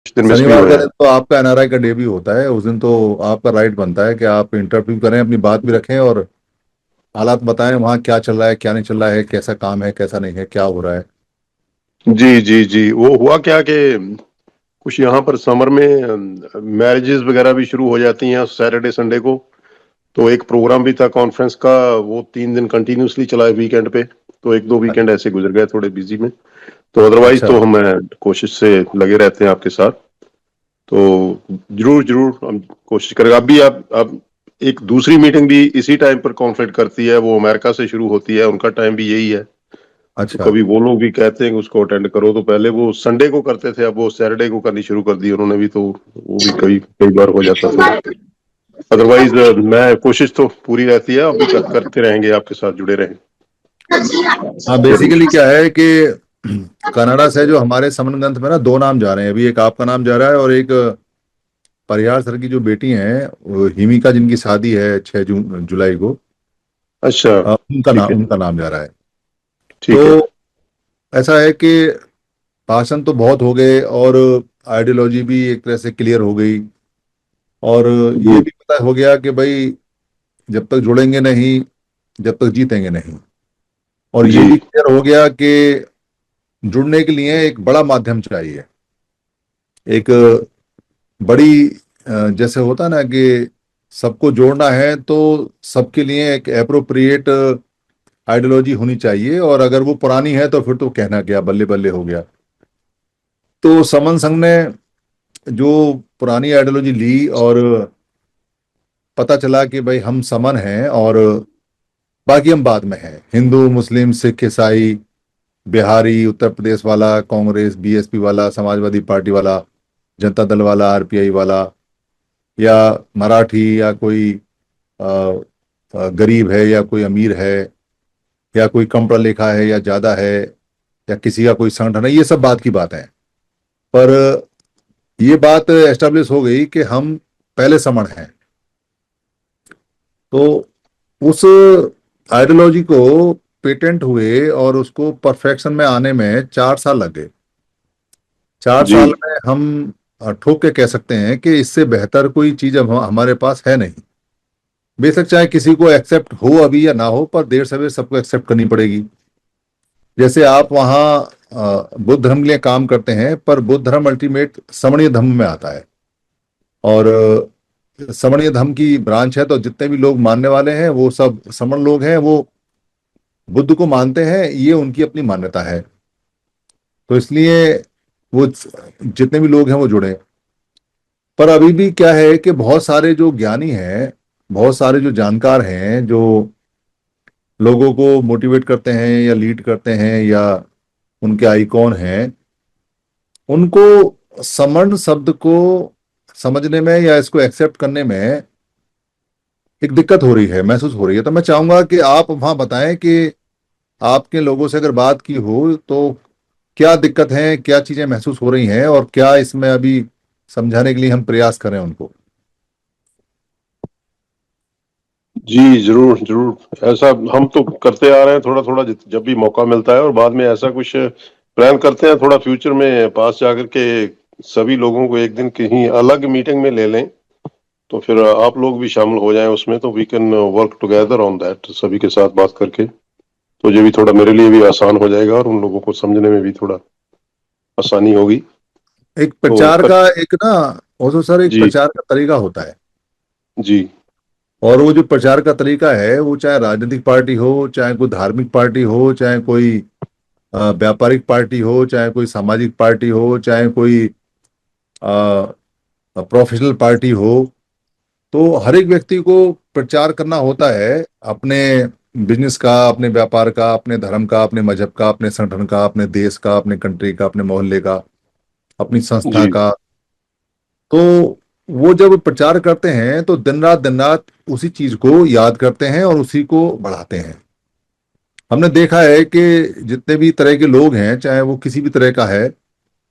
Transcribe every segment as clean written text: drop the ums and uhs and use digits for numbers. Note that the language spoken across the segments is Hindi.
कुछ दिन मिस भी शनिवार हुए का हैं। दिन तो आपका एनआरआई का डे भी होता है। उस दिन तो आपका राइट बनता है कि आप इंटरव्यू करें, अपनी बात भी रखें और हालात बताएं वहाँ क्या चल रहा है, क्या नहीं चल रहा है, कैसा काम है, कैसा नहीं है, क्या हो रहा है। जी जी जी, वो हुआ क्या कि कुछ यहाँ पर समर में मैरिजेस वगैरह भी शुरू हो जाती हैं सैटरडे संडे को। तो एक प्रोग्राम भी था कॉन्फ्रेंस का, वो 3 दिन कंटिन्यूसली चला है वीकेंड पे। तो एक दो वीकेंड ऐसे गुजर गए थोड़े बिजी में। तो अदरवाइज अच्छा। तो हम कोशिश से लगे रहते हैं आपके साथ। तो जरूर जरूर हम कोशिश करेंगे। अभी आप एक दूसरी मीटिंग भी इसी टाइम पर कॉन्फ्लिक्ट करती है, वो अमेरिका से शुरू होती है, उनका टाइम भी यही है। तो अच्छा। कभी वो लोग भी कहते हैं कि उसको अटेंड करो, तो पहले वो संडे को करते थे, अब वो सैटरडे को करनी शुरू कर दी उन्होंने भी। तो वो भी कई कई बार हो जाता थोड़ा। अदरवाइज मैं कोशिश तो पूरी रहती है, अभी करते रहेंगे, आपके साथ जुड़े रहेंगे हाँ, जरूर। बेसिकली क्या है कि कनाडा से जो हमारे समन ग्रंथ में ना दो नाम जा रहे हैं। अभी एक आपका नाम जा रहा है और एक परिहार सर की जो बेटी हैं, वो हिमिका, जिनकी शादी है 6 जून जुलाई को। अच्छा। ठीक है। उनका नाम जा रहा है। ठीक है। तो ऐसा है कि भाषण तो बहुत हो गए और आइडियोलॉजी भी एक तरह से क्लियर हो गई। और ये जी भी पता हो गया कि भाई जब तक जुड़ेंगे नहीं, जब तक जीतेंगे नहीं। और ये भी जी क्लियर हो गया कि जुड़ने के लिए एक बड़ा माध्यम चाहिए। एक बड़ी जैसे होता ना कि सबको जोड़ना है तो सबके लिए एक एप्रोप्रिएट आइडियोलॉजी होनी चाहिए। और अगर वो पुरानी है तो फिर तो कहना क्या, बल्ले बल्ले हो गया। तो समन संघ ने जो पुरानी आइडियोलॉजी ली और पता चला कि भाई हम समन हैं और बाकी हम बाद में हैं, हिंदू मुस्लिम सिख ईसाई, बिहारी, उत्तर प्रदेश वाला, कांग्रेस बीएसपी वाला, समाजवादी पार्टी वाला, जनता दल वाला, आरपीआई वाला, या मराठी, या कोई अ, गरीब है या कोई अमीर है, या कोई कम पढ़ा लिखा है या ज्यादा है, या किसी का कोई संगठन है, ये सब बात की बात है। पर ये बात एस्टेब्लिश हो गई कि हम पहले समण हैं। तो उस आइडियोलॉजी को पेटेंट हुए और उसको परफेक्शन में आने में 4 साल लग गए। चार जी साल में हम ठोक के कह सकते हैं कि इससे बेहतर कोई चीज अब हमारे पास है नहीं। बेशक चाहे किसी को एक्सेप्ट हो अभी या ना हो, पर देर सवेर सबको एक्सेप्ट करनी पड़ेगी। जैसे आप वहाँ बुद्ध धर्म के लिए काम करते हैं, पर बुद्ध धर्म अल्टीमेट समणीय धर्म में आता है। और समणीय धर्म की ब्रांच है, तो जितने भी लोग मानने वाले हैं वो सब समण लोग हैं। वो बुद्ध को मानते हैं, ये उनकी अपनी मान्यता है। तो इसलिए वो जितने भी लोग हैं वो जुड़े। पर अभी भी क्या है कि बहुत सारे जो ज्ञानी हैं, बहुत सारे जो जानकार हैं, जो लोगों को मोटिवेट करते हैं या लीड करते हैं या उनके आइकॉन हैं, उनको समण शब्द को समझने में या इसको एक्सेप्ट करने में एक दिक्कत हो रही है, महसूस हो रही है। तो मैं चाहूंगा कि आप वहां बताएं कि आपके लोगों से अगर बात की हो तो क्या दिक्कत है, क्या चीजें महसूस हो रही हैं, और क्या इसमें अभी समझाने के लिए हम प्रयास करें उनको। जी, जरूर जरूर, ऐसा हम तो करते आ रहे हैं थोड़ा थोड़ा, जब भी मौका मिलता है। और बाद में ऐसा कुछ प्लान करते हैं थोड़ा फ्यूचर में, पास जाकर के सभी लोगों को एक दिन कहीं अलग मीटिंग में ले लें। तो फिर आप लोग भी शामिल हो जाएं उसमें, तो we can work together on that, सभी के साथ बात करके। तो ये भी थोड़ा मेरे लिए भी आसान हो जाएगा और उन लोगों को समझने में भी थोड़ा आसानी होगी। एक तो प्रचार का एक ना, वो सर एक जी प्रचार का तरीका होता है। जी और वो जो प्रचार का तरीका है, वो चाहे राजनीतिक पार्टी हो, चाहे कोई धार्मिक पार्टी हो, चाहे कोई व्यापारिक पार्टी हो, चाहे कोई सामाजिक पार्टी हो, चाहे कोई प्रोफेशनल पार्टी हो, तो हर एक व्यक्ति को प्रचार करना होता है अपने बिजनेस का, अपने व्यापार का, अपने धर्म का, अपने मजहब का, अपने संगठन का, अपने देश का, अपने कंट्री का, अपने मोहल्ले का, अपनी संस्था जी का। तो वो जब प्रचार करते हैं तो दिन रात उसी चीज को याद करते हैं और उसी को बढ़ाते हैं। हमने देखा है कि जितने भी तरह के लोग हैं, चाहे वो किसी भी तरह का है,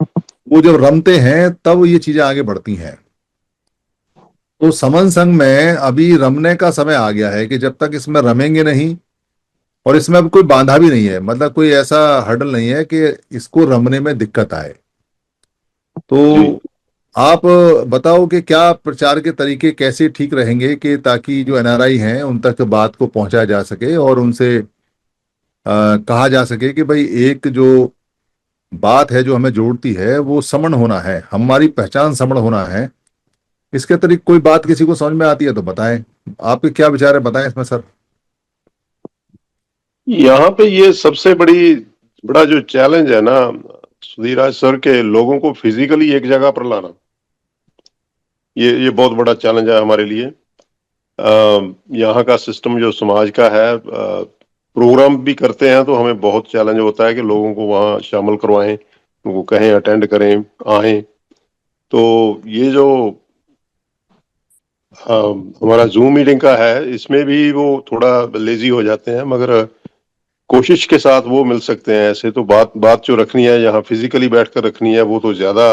वो जब रमते हैं तब ये चीजें आगे बढ़ती हैं। तो समन संघ में अभी रमने का समय आ गया है कि जब तक इसमें रमेंगे नहीं, और इसमें अब कोई बांधा भी नहीं है, मतलब कोई ऐसा हर्डल नहीं है कि इसको रमने में दिक्कत आए। तो जी आप बताओ कि क्या प्रचार के तरीके कैसे ठीक रहेंगे कि ताकि जो एनआरआई हैं उन तक बात को पहुंचाया जा सके और उनसे कहा जा सके कि भाई एक जो बात है जो हमें जोड़ती है वो समण होना है, हमारी पहचान समण होना है। इसके अतिरिक्त कोई बात किसी को समझ में आती है तो बताएं। आपके क्या विचार है, बताएं इसमें सर। यहाँ पे ये सबसे बड़ा जो चैलेंज है ना सुधीराज सर, के लोगों को फिजिकली एक जगह पर लाना, ये बहुत बड़ा चैलेंज है हमारे लिए। यहाँ का सिस्टम जो समाज का है, प्रोग्राम भी करते हैं तो हमें बहुत चैलेंज होता है कि लोगों को वहाँ शामिल करवाएं, उनको कहें अटेंड करें, आए। तो ये जो हमारा जूम मीटिंग का है, इसमें भी वो थोड़ा लेजी हो जाते हैं, मगर कोशिश के साथ वो मिल सकते हैं। ऐसे तो बात बात जो रखनी है यहाँ फिजिकली बैठकर रखनी है, वो तो ज्यादा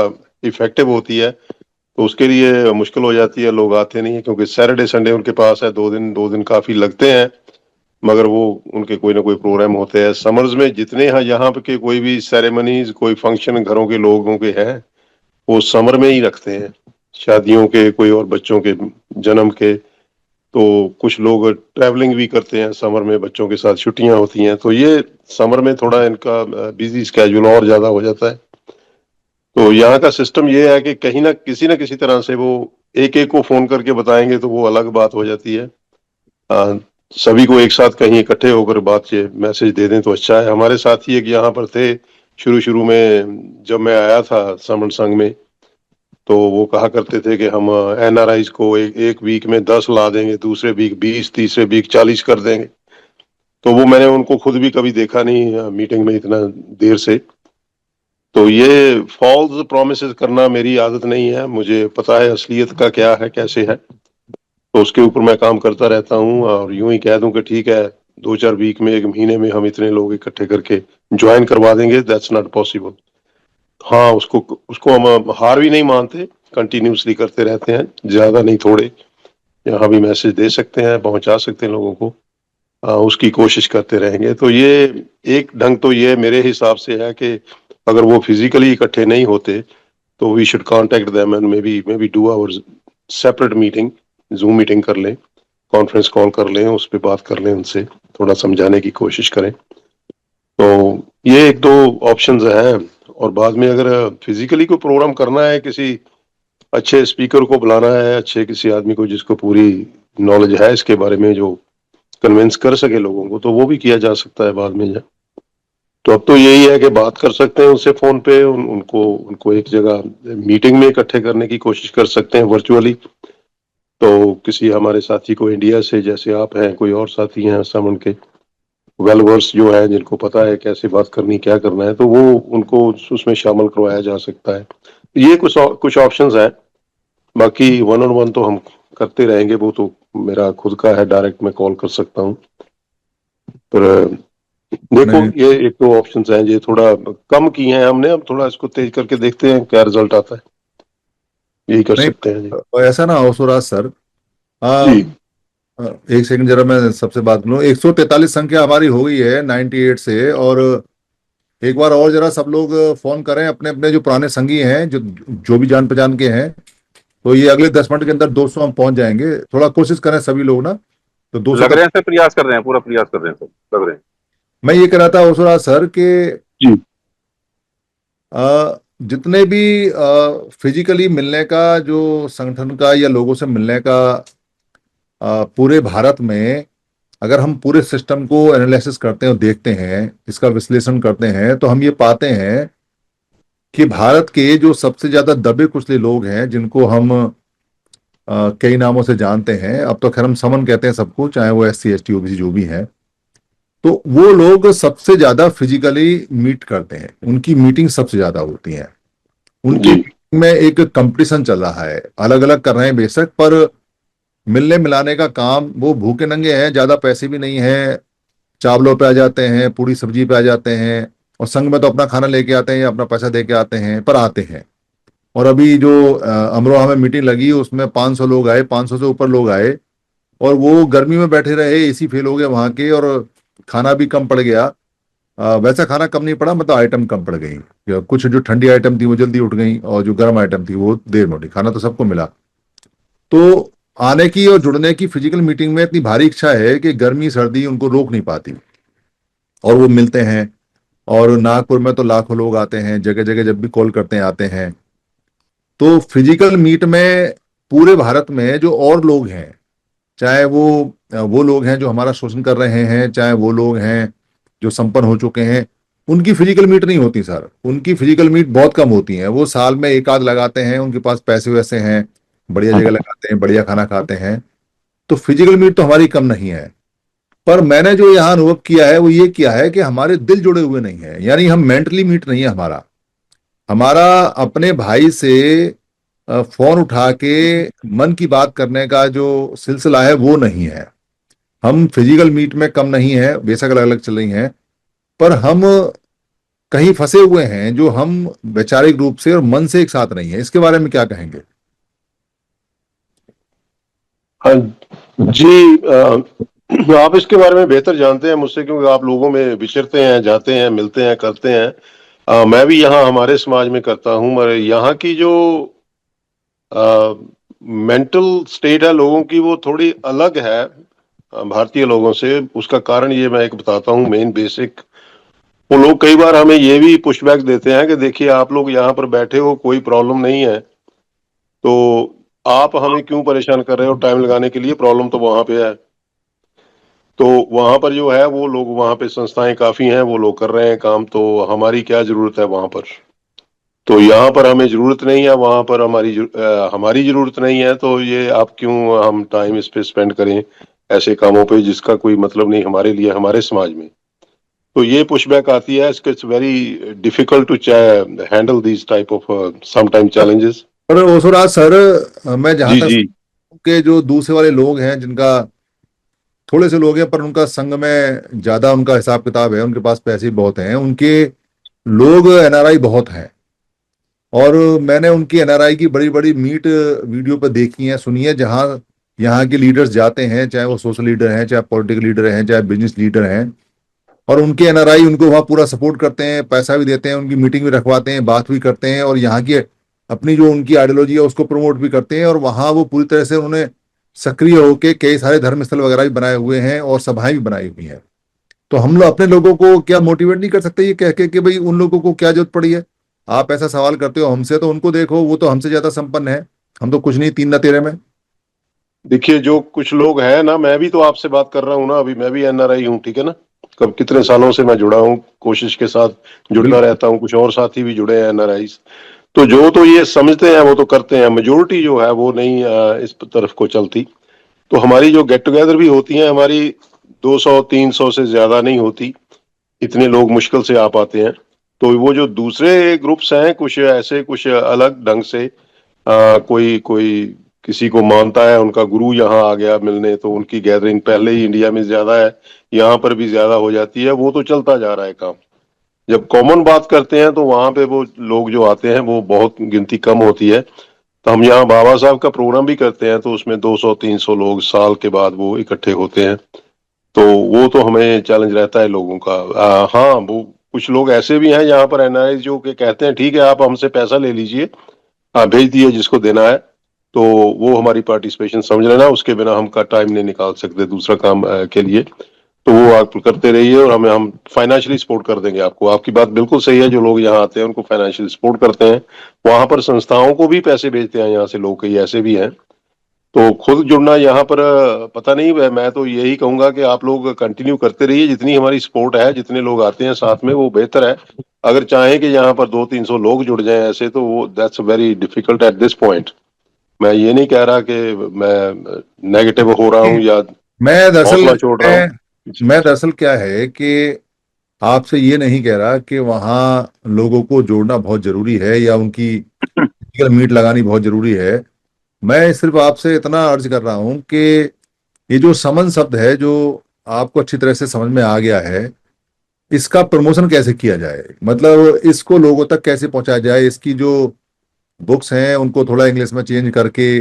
इफेक्टिव होती है। तो उसके लिए मुश्किल हो जाती है, लोग आते नहीं है, क्योंकि सैटरडे संडे उनके पास है, 2 दिन काफी लगते हैं। मगर वो उनके कोई ना कोई प्रोग्राम होते हैं समर्स में। जितने यहाँ पे के कोई भी सेरेमनीज, कोई फंक्शन घरों के लोगों के हैं, वो समर में ही रखते हैं, शादियों के, कोई और बच्चों के जन्म के। तो कुछ लोग ट्रैवलिंग भी करते हैं समर में, बच्चों के साथ छुट्टियां होती हैं, तो ये समर में थोड़ा इनका बिजी स्केड्यूल और ज्यादा हो जाता है। तो यहाँ का सिस्टम ये है कि कहीं ना किसी तरह से वो एक एक को फोन करके बताएंगे तो वो अलग बात हो जाती है। आ, सभी को एक साथ कहीं इकट्ठे होकर बात ये मैसेज दे दें तो अच्छा है। हमारे साथी एक यहाँ पर थे शुरू शुरू में, जब मैं आया था समण संघ में, तो वो कहा करते थे कि हम एनआरआईज को एक वीक में 10 ला देंगे, दूसरे वीक 20, तीसरे वीक 40 कर देंगे। तो वो मैंने उनको खुद भी कभी देखा नहीं मीटिंग में इतना देर से। तो ये फॉल्स प्रोमिसेस करना मेरी आदत नहीं है, मुझे पता है असलियत का क्या है, कैसे है। तो उसके ऊपर मैं काम करता रहता हूँ, और यूं ही कह दूं कि ठीक है 2-4 वीक में, 1 महीने में हम इतने लोग इकट्ठे करके ज्वाइन करवा देंगे, दैट्स नॉट पॉसिबल। हाँ, उसको उसको हम हार भी नहीं मानते, कंटिन्यूसली करते रहते हैं, ज्यादा नहीं थोड़े। यहाँ भी मैसेज दे सकते हैं, पहुंचा सकते हैं लोगों को, उसकी कोशिश करते रहेंगे। तो ये एक ढंग तो ये मेरे हिसाब से है कि अगर वो फिजिकली इकट्ठे नहीं होते तो we should contact them and maybe do our separate meeting, Zoom meeting कर लें, कॉन्फ्रेंस कॉल कर लें, उस पर बात कर लें, उनसे थोड़ा समझाने की कोशिश करें। तो ये एक दो ऑप्शंस हैं। और बाद में अगर फिजिकली कोई प्रोग्राम करना है, किसी अच्छे स्पीकर को बुलाना है, अच्छे किसी आदमी को जिसको पूरी नॉलेज है इसके बारे में, जो कन्विंस कर सके लोगों को, तो वो भी किया जा सकता है बाद में। तो अब तो यही है कि बात कर सकते हैं उनसे फोन पे, उनको एक जगह मीटिंग में इकट्ठे करने की कोशिश कर सकते हैं वर्चुअली। तो किसी हमारे साथी को इंडिया से, जैसे आप हैं, कोई और साथी हैं असम, उनके वेल वर्स जो है, जिनको पता है कैसे बात करनी, क्या करना है, तो वो उनको उसमें शामिल करवाया जा सकता है। ये कुछ ऑप्शंस हैं। बाकी वन ऑन वन तो हम करते रहेंगे, वो तो मेरा खुद का है, डायरेक्ट मैं कॉल कर सकता हूँ। पर देखो, नहीं ये एक दो ऑप्शंस हैं, ये थोड़ा कम किए हैं हमने, अब थोड़ा इसको तेज करके देखते हैं क्या रिजल्ट आता है। यही कर नहीं, सकते हैं जी। ऐसा ना हो सुराज सर। आ, जी। एक सेकंड जरा मैं सबसे बात करूं। 143 संख्या हमारी हो गई है 98 से। और एक बार और जरा सब लोग फोन करें अपने अपने जो पुराने संगी हैं, जो जो भी जान पहचान के हैं। तो ये अगले 10 मिनट के अंदर 200 हम पहुंच जाएंगे। थोड़ा कोशिश करें सभी लोग ना, तो 200 लग तक। रहे हैं सर, प्रयास कर रहे हैं, पूरा प्रयास कर रहे हैं सब, लग रहे हैं। मैं ये कह रहा था ओसरा सर कि जी। जितने भी फिजिकली मिलने का जो संगठन का या लोगों से मिलने का पूरे भारत में, अगर हम पूरे सिस्टम को एनालिसिस करते हैं और देखते हैं, इसका विश्लेषण करते हैं, तो हम ये पाते हैं कि भारत के जो सबसे ज्यादा दबे कुचले लोग हैं, जिनको हम कई नामों से जानते हैं, अब तो खैर हम समन कहते हैं सबको, चाहे वो S C S T OBC जो भी हैं, तो वो लोग सबसे ज्यादा फिजिकली मीट करते हैं, उनकी मीटिंग सबसे ज्यादा होती है। उनकी जी। मीटिंग में एक कंपटीशन चल रहा है, अलग अलग कर रहे हैं बेशक, पर मिलने मिलाने का काम, वो भूखे नंगे हैं, ज्यादा पैसे भी नहीं है, चावलों पे आ जाते हैं, पूरी सब्जी पे आ जाते हैं, और संग में तो अपना खाना लेके आते हैं या अपना पैसा दे के आते हैं, पर आते हैं। और अभी जो अमरोहा में मीटिंग लगी उसमें 500 लोग आए, 500 से ऊपर लोग आए, और वो गर्मी में बैठे रहे, एसी फेल हो गए वहां के, और खाना भी कम पड़ गया। वैसा खाना कम नहीं पड़ा, मतलब आइटम कम पड़ गई। कुछ जो ठंडी आइटम थी वो जल्दी उठ गई, और जो गर्म आइटम थी वो देर में उठी। खाना तो सबको मिला। तो आने की और जुड़ने की फिजिकल मीटिंग में इतनी भारी इच्छा है कि गर्मी सर्दी उनको रोक नहीं पाती, और वो मिलते हैं। और नागपुर में तो लाखों लोग आते हैं, जगह जगह जब भी कॉल करते हैं आते हैं। तो फिजिकल मीट में पूरे भारत में जो और लोग हैं, चाहे वो लोग हैं जो हमारा शोषण कर रहे हैं, चाहे वो लोग हैं जो संपन्न हो चुके हैं, उनकी फिजिकल मीट नहीं होती सर। उनकी फिजिकल मीट बहुत कम होती है। वो साल में एक आध लगाते हैं, उनके पास पैसे वैसे हैं, बढ़िया जगह लगाते हैं, बढ़िया खाना खाते हैं। तो फिजिकल मीट तो हमारी कम नहीं है। पर मैंने जो यहाँ अनुभव किया है वो ये किया है कि हमारे दिल जुड़े हुए नहीं है, यानी हम मेंटली मीट नहीं है हमारा। हमारा अपने भाई से फोन उठा के मन की बात करने का जो सिलसिला है वो नहीं है। हम फिजिकल मीट में कम नहीं है, बेशक अलग अलग चल रही हैं, पर हम कहीं फंसे हुए हैं जो हम वैचारिक रूप से और मन से एक साथ नहीं है। इसके बारे में क्या कहेंगे? हाँ जी, आप इसके बारे में बेहतर जानते हैं मुझसे, क्योंकि आप लोगों में विचरते हैं, जाते हैं, मिलते हैं, करते हैं। मैं भी यहाँ हमारे समाज में करता हूँ, मगर यहाँ की जो मेंटल स्टेट है लोगों की वो थोड़ी अलग है भारतीय लोगों से। उसका कारण ये मैं एक बताता हूँ, मेन बेसिक। वो लोग कई बार हमें ये भी पुशबैक देते हैं कि देखिए आप लोग यहाँ पर बैठे हो, कोई प्रॉब्लम नहीं है, तो आप हमें क्यों परेशान कर रहे हो टाइम लगाने के लिए, प्रॉब्लम तो वहां पे है। तो वहां पर जो है वो लोग, वहां पे संस्थाएं काफी हैं, वो लोग कर रहे हैं काम, तो हमारी क्या जरूरत है वहां पर। तो यहाँ पर हमें जरूरत नहीं है, वहां पर हमारी जरूरत नहीं है, तो ये आप क्यों हम टाइम इस पे स्पेंड करें ऐसे कामों पे जिसका कोई मतलब नहीं हमारे लिए, हमारे समाज में। तो ये पुशबैक आती है। It's very difficult to handle these type of some time challenges. पर ओसुराज सर, मैं जहां जी तक जी। के जो दूसरे वाले लोग हैं, जिनका थोड़े से लोग हैं पर उनका संघ में ज्यादा उनका हिसाब किताब है, उनके पास पैसे बहुत हैं, उनके लोग एनआरआई बहुत हैं। और मैंने उनकी एनआरआई की बड़ी बड़ी मीट वीडियो पर देखी है, सुनी है, जहां यहाँ के लीडर्स जाते हैं, चाहे वो सोशल लीडर हैं, चाहे पॉलिटिकल लीडर हैं, चाहे बिजनेस लीडर हैं। और उनके एनआरआई उनको वहाँ पूरा सपोर्ट करते हैं, पैसा भी देते हैं, उनकी मीटिंग भी रखवाते हैं, बात भी करते हैं, और यहाँ की अपनी जो उनकी आइडियोलॉजी है उसको प्रमोट भी करते हैं। और वहाँ वो पूरी तरह से उन्होंने सक्रिय होकर कई सारे धर्म स्थल वगैरह भी बनाए हुए हैं और सभाएं भी बनाई हुई हैं। तो हम लोग अपने लोगों को क्या मोटिवेट नहीं कर सकते ये कह के कि भाई उन लोगों को क्या जरूरत पड़ी है? आप ऐसा सवाल करते हो हमसे, तो उनको देखो, वो तो हमसे ज्यादा संपन्न है, हम तो कुछ नहीं, तीन ना तेरे में। देखिए जो कुछ लोग हैं ना, मैं भी तो आपसे बात कर रहा हूँ ना, अभी मैं भी एनआरआई हूँ, ठीक है ना। कब कितने सालों से मैं जुड़ा हूँ, कोशिश के साथ जुड़ता बिल्कुल। रहता हूँ, कुछ और साथी भी जुड़े हैं एनआरआई। तो जो तो ये समझते हैं वो तो करते हैं, मेजोरिटी जो है वो नहीं इस तरफ को चलती। तो हमारी जो गेट टुगेदर भी होती है, हमारी 200-300 से ज्यादा नहीं होती, इतने लोग मुश्किल से आ पाते हैं। तो वो जो दूसरे ग्रुप्स हैं, कुछ ऐसे, कुछ अलग ढंग से, कोई कोई किसी को मानता है, उनका गुरु यहाँ आ गया मिलने, तो उनकी गैदरिंग पहले ही इंडिया में ज्यादा है, यहाँ पर भी ज्यादा हो जाती है, वो तो चलता जा रहा है काम। जब कॉमन बात करते हैं तो वहां पे वो लोग जो आते हैं वो बहुत गिनती कम होती है। तो हम यहाँ बाबा साहब का प्रोग्राम भी करते हैं, तो उसमें 200-300 लोग साल के बाद वो इकट्ठे होते हैं। तो वो तो हमें चैलेंज रहता है लोगों का। हाँ, वो कुछ लोग ऐसे भी हैं यहाँ पर एनआरआई जो कि कहते हैं ठीक है आप हमसे पैसा ले लीजिए, भेज दिए जिसको देना है, तो वो हमारी पार्टिसिपेशन समझ लेना, उसके बिना हम का टाइम नहीं निकाल सकते दूसरा काम के लिए। तो वो आप करते रहिए और हम फाइनेंशियली सपोर्ट कर देंगे आपको। आपकी बात बिल्कुल सही है, जो लोग यहाँ आते हैं उनको फाइनेंशियली सपोर्ट करते हैं, वहां पर संस्थाओं को भी पैसे भेजते हैं यहाँ से लोग, कई ऐसे भी हैं। तो खुद जुड़ना यहाँ पर पता नहीं, मैं तो यही कहूंगा कि आप लोग कंटिन्यू करते रहिए, जितनी हमारी सपोर्ट है, जितने लोग आते हैं साथ में वो बेहतर है। अगर चाहें कि यहाँ पर 200-300 लोग जुड़ जाएं ऐसे, तो वो that's very difficult at this point. मैं ये नहीं कह रहा कि मैं नेगेटिव हो रहा हूँ या मैं दरअसल हौसला छोड़ रहा हूँ। मैं, मैं दरअसल क्या है कि आपसे ये नहीं कह रहा कि वहाँ लोगों को जोड़ना बहुत जरूरी है या उनकी फिजिकल मीट लगानी बहुत जरूरी है। मैं सिर्फ आपसे इतना अर्ज कर रहा हूँ कि ये जो समन शब्द है, जो आपको अच्छी तरह से समझ में आ गया है, इसका प्रमोशन कैसे किया जाए, मतलब इसको लोगों तक कैसे पहुंचाया जाए। इसकी जो बुक्स हैं उनको थोड़ा इंग्लिश में चेंज करके,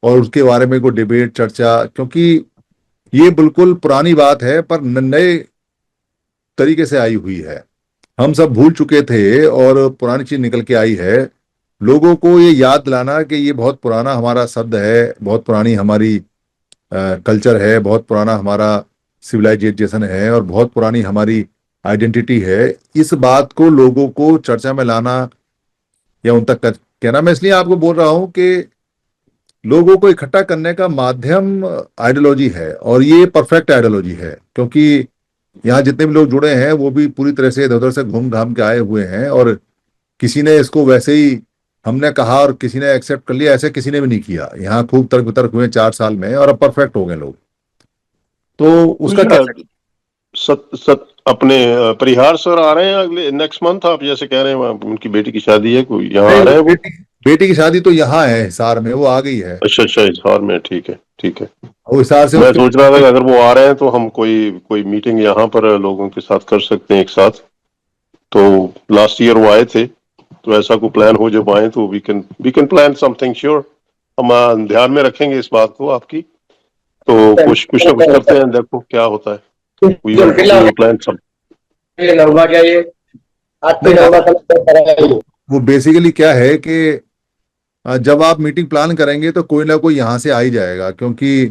और उसके बारे में कोई डिबेट चर्चा, क्योंकि ये बिल्कुल पुरानी बात है, पर नए तरीके से आई हुई है। हम सब भूल चुके थे और पुरानी चीज निकल के आई है। लोगों को ये याद दिलाना कि ये बहुत पुराना हमारा शब्द है, बहुत पुरानी हमारी कल्चर है, बहुत पुराना हमारा सिविलाइजेशन है और बहुत पुरानी हमारी आइडेंटिटी है। इस बात को लोगों को चर्चा में लाना या उन तक कहना, मैं इसलिए आपको बोल रहा हूं कि लोगों को इकट्ठा करने का माध्यम आइडियोलॉजी है और ये परफेक्ट आइडियोलॉजी है, क्योंकि यहाँ जितने भी लोग जुड़े हैं वो भी पूरी तरह से इधर उधर से घूम घाम के आए हुए हैं और किसी ने इसको वैसे ही हमने कहा और किसी ने एक्सेप्ट कर लिया, ऐसे किसी ने भी नहीं किया। यहाँ खूब तर्क वितर्क हुए 4 साल में और अब परफेक्ट हो गए लोग। तो उसका क्या अपने परिहार सर आ रहे हैं अगले नेक्स्ट मंथ, आप जैसे कह रहे हैं उनकी बेटी की शादी है, कोई यहाँ आ रहे हैं वो? बेटी की शादी तो यहाँ है, हिसार में, वो आ गई है। अच्छा अच्छा, हिसार में, ठीक है ठीक है। वो हिसार से मैं सोच रहा था कि अगर वो आ रहे हैं तो हम कोई कोई मीटिंग यहाँ पर लोगों के साथ कर सकते हैं एक साथ। तो लास्ट ईयर वो आए थे, तो ऐसा कोई प्लान हो जब आए तो we can plan something sure. हम ध्यान में रखेंगे इस बात को आपकी, तो कुछ ना कुछ करते हैं, देखो क्या होता है। We will plan some. वो बेसिकली क्या है कि जब आप मीटिंग प्लान करेंगे तो कोई ना कोई यहाँ से आ ही जाएगा, क्योंकि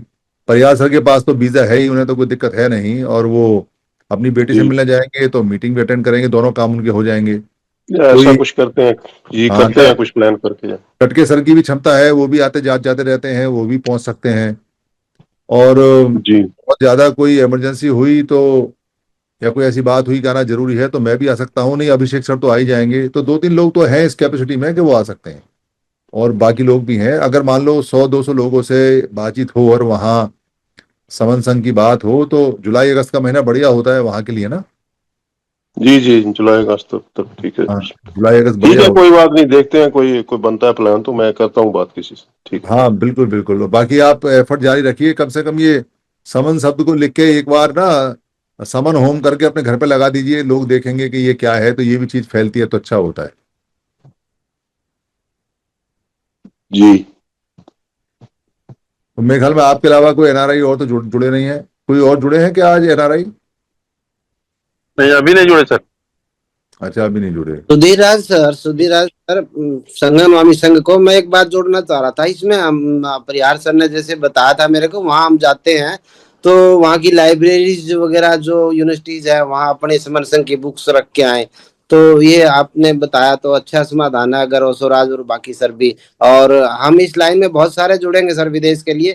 परिहार सर के पास तो वीजा है ही, उन्हें तो कोई दिक्कत है नहीं, और वो अपनी बेटी से मिलने जाएंगे तो मीटिंग भी अटेंड करेंगे, दोनों काम उनके हो जाएंगे। ऐसा कुछ करते हैं जी, करते हैं कुछ प्लान करके। टटके सर की भी क्षमता है, वो भी आते जाते रहते हैं, वो भी पहुंच सकते हैं। और जी बहुत ज्यादा कोई इमरजेंसी हुई तो या कोई ऐसी बात हुई कि आना जरूरी है तो मैं भी आ सकता हूँ, नहीं अभिषेक सर तो आ ही जाएंगे। तो 2-3 लोग तो हैं इस कैपेसिटी में कि वो आ सकते हैं, और बाकी लोग भी हैं। अगर मान लो 100-200 लोगों से बातचीत हो और वहाँ समन संघ की बात हो तो जुलाई अगस्त का महीना बढ़िया होता है वहां के लिए ना। जी जी, जुलाई अगस्त तक ठीक है। हाँ, जुलाई अगस्त ठीक बढ़िया है, कोई बात नहीं, देखते हैं, कोई कोई बनता है प्लान तो मैं करता हूँ बात किसी से, ठीक है। हाँ बिल्कुल बिल्कुल। बाकी आप एफर्ट जारी रखिए, कम से कम ये समन शब्द को लिख के एक बार ना समन होम करके अपने घर पे लगा दीजिए, लोग देखेंगे कि ये क्या है, तो ये भी चीज फैलती है तो अच्छा होता है। जी, तो मेरे ख्याल में आपके अलावा कोई एनआरआई और तो जुड़े नहीं है। कोई और जुड़े हैं क्या आज एनआरआई? नहीं, अभी नहीं जुड़े सर। अच्छा, अभी नहीं जुड़े। सुधीराज सर, संगम स्वामी संघ को मैं एक बात जोड़ना चाह रहा था इसमें। हम परिहार सर ने जैसे बताया था मेरे को, वहां हम जाते हैं तो वहाँ की लाइब्रेरीज वगैरह जो यूनिवर्सिटीज है वहाँ अपने समर संघ की बुक्स रख के आए। तो ये आपने बताया तो अच्छा समाधान है, अगर ओसोराज और बाकी सर भी, और हम इस लाइन में बहुत सारे जुड़ेंगे सर विदेश के लिए।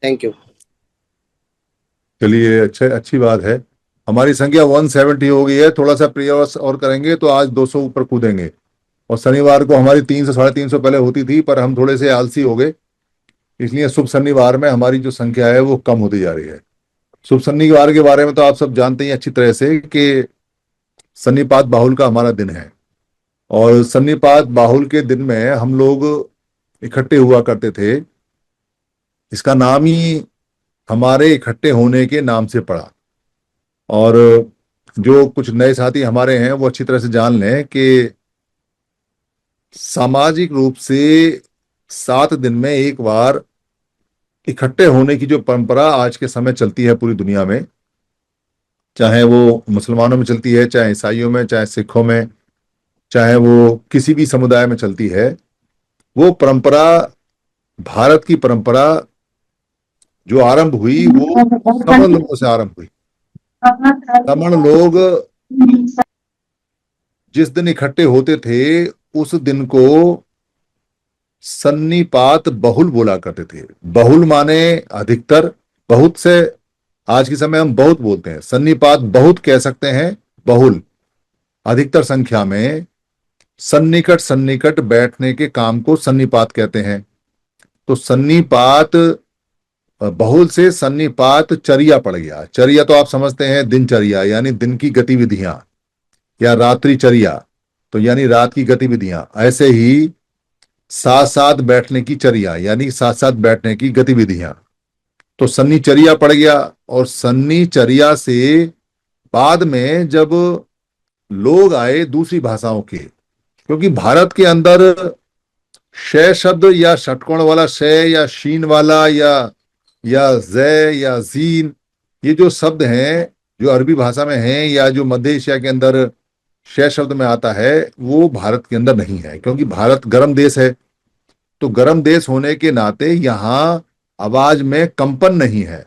Thank you. चलिए, अच्छी बात है। हमारी संख्या 170 हो गई है, थोड़ा सा प्रयास और करेंगे तो आज 200 ऊपर कूदेंगे। और शनिवार को हमारी 300-350 पहले होती थी, पर हम थोड़े से आलसी हो गए, इसलिए शुभ शनिवार में हमारी जो संख्या है वो कम होती जा रही है। शुभ शनिवार के बारे में तो आप सब जानते हैं अच्छी तरह से कि सन्निपात बाहुल का हमारा दिन है, और सन्निपात बाहुल के दिन में हम लोग इकट्ठे हुआ करते थे। इसका नाम ही हमारे इकट्ठे होने के नाम से पड़ा। और जो कुछ नए साथी हमारे हैं वो अच्छी तरह से जान लें कि सामाजिक रूप से 7 दिन में एक बार इकट्ठे होने की जो परंपरा आज के समय चलती है पूरी दुनिया में, चाहे वो मुसलमानों में चलती है, चाहे ईसाइयों में, चाहे सिखों में, चाहे वो किसी भी समुदाय में चलती है, वो परंपरा, भारत की परंपरा जो आरंभ हुई वो समण लोगों से आरंभ हुई। समण लोग जिस दिन इकट्ठे होते थे उस दिन को सन्निपात बहुल बोला करते थे। बहुल माने अधिकतर, बहुत से, आज के समय हम बहुत बोलते हैं, सन्निपात बहुत कह सकते हैं, बहुल अधिकतर संख्या में सन्निकट सन्निकट बैठने के काम को सन्निपात कहते हैं। तो सन्निपात बहुल से सन्निपात चर्या पड़ गया। चर्या तो आप समझते हैं, दिनचर्या यानी दिन की गतिविधियां, या रात्रिचर्या तो यानी रात की गतिविधियां। ऐसे ही साथ साथ बैठने की चर्या यानी साथ साथ बैठने की गतिविधियां, तो सन्निचर्या पड़ गया। और सन्निचर्या से बाद में जब लोग आए दूसरी भाषाओं के, क्योंकि भारत के अंदर शय शब्द या षटकोण वाला शय या शीन वाला या जय या जीन, ये जो शब्द हैं जो अरबी भाषा में हैं या जो मध्य एशिया के अंदर शय शब्द में आता है, वो भारत के अंदर नहीं है, क्योंकि भारत गर्म देश है। तो गर्म देश होने के नाते यहाँ आवाज में कंपन नहीं है,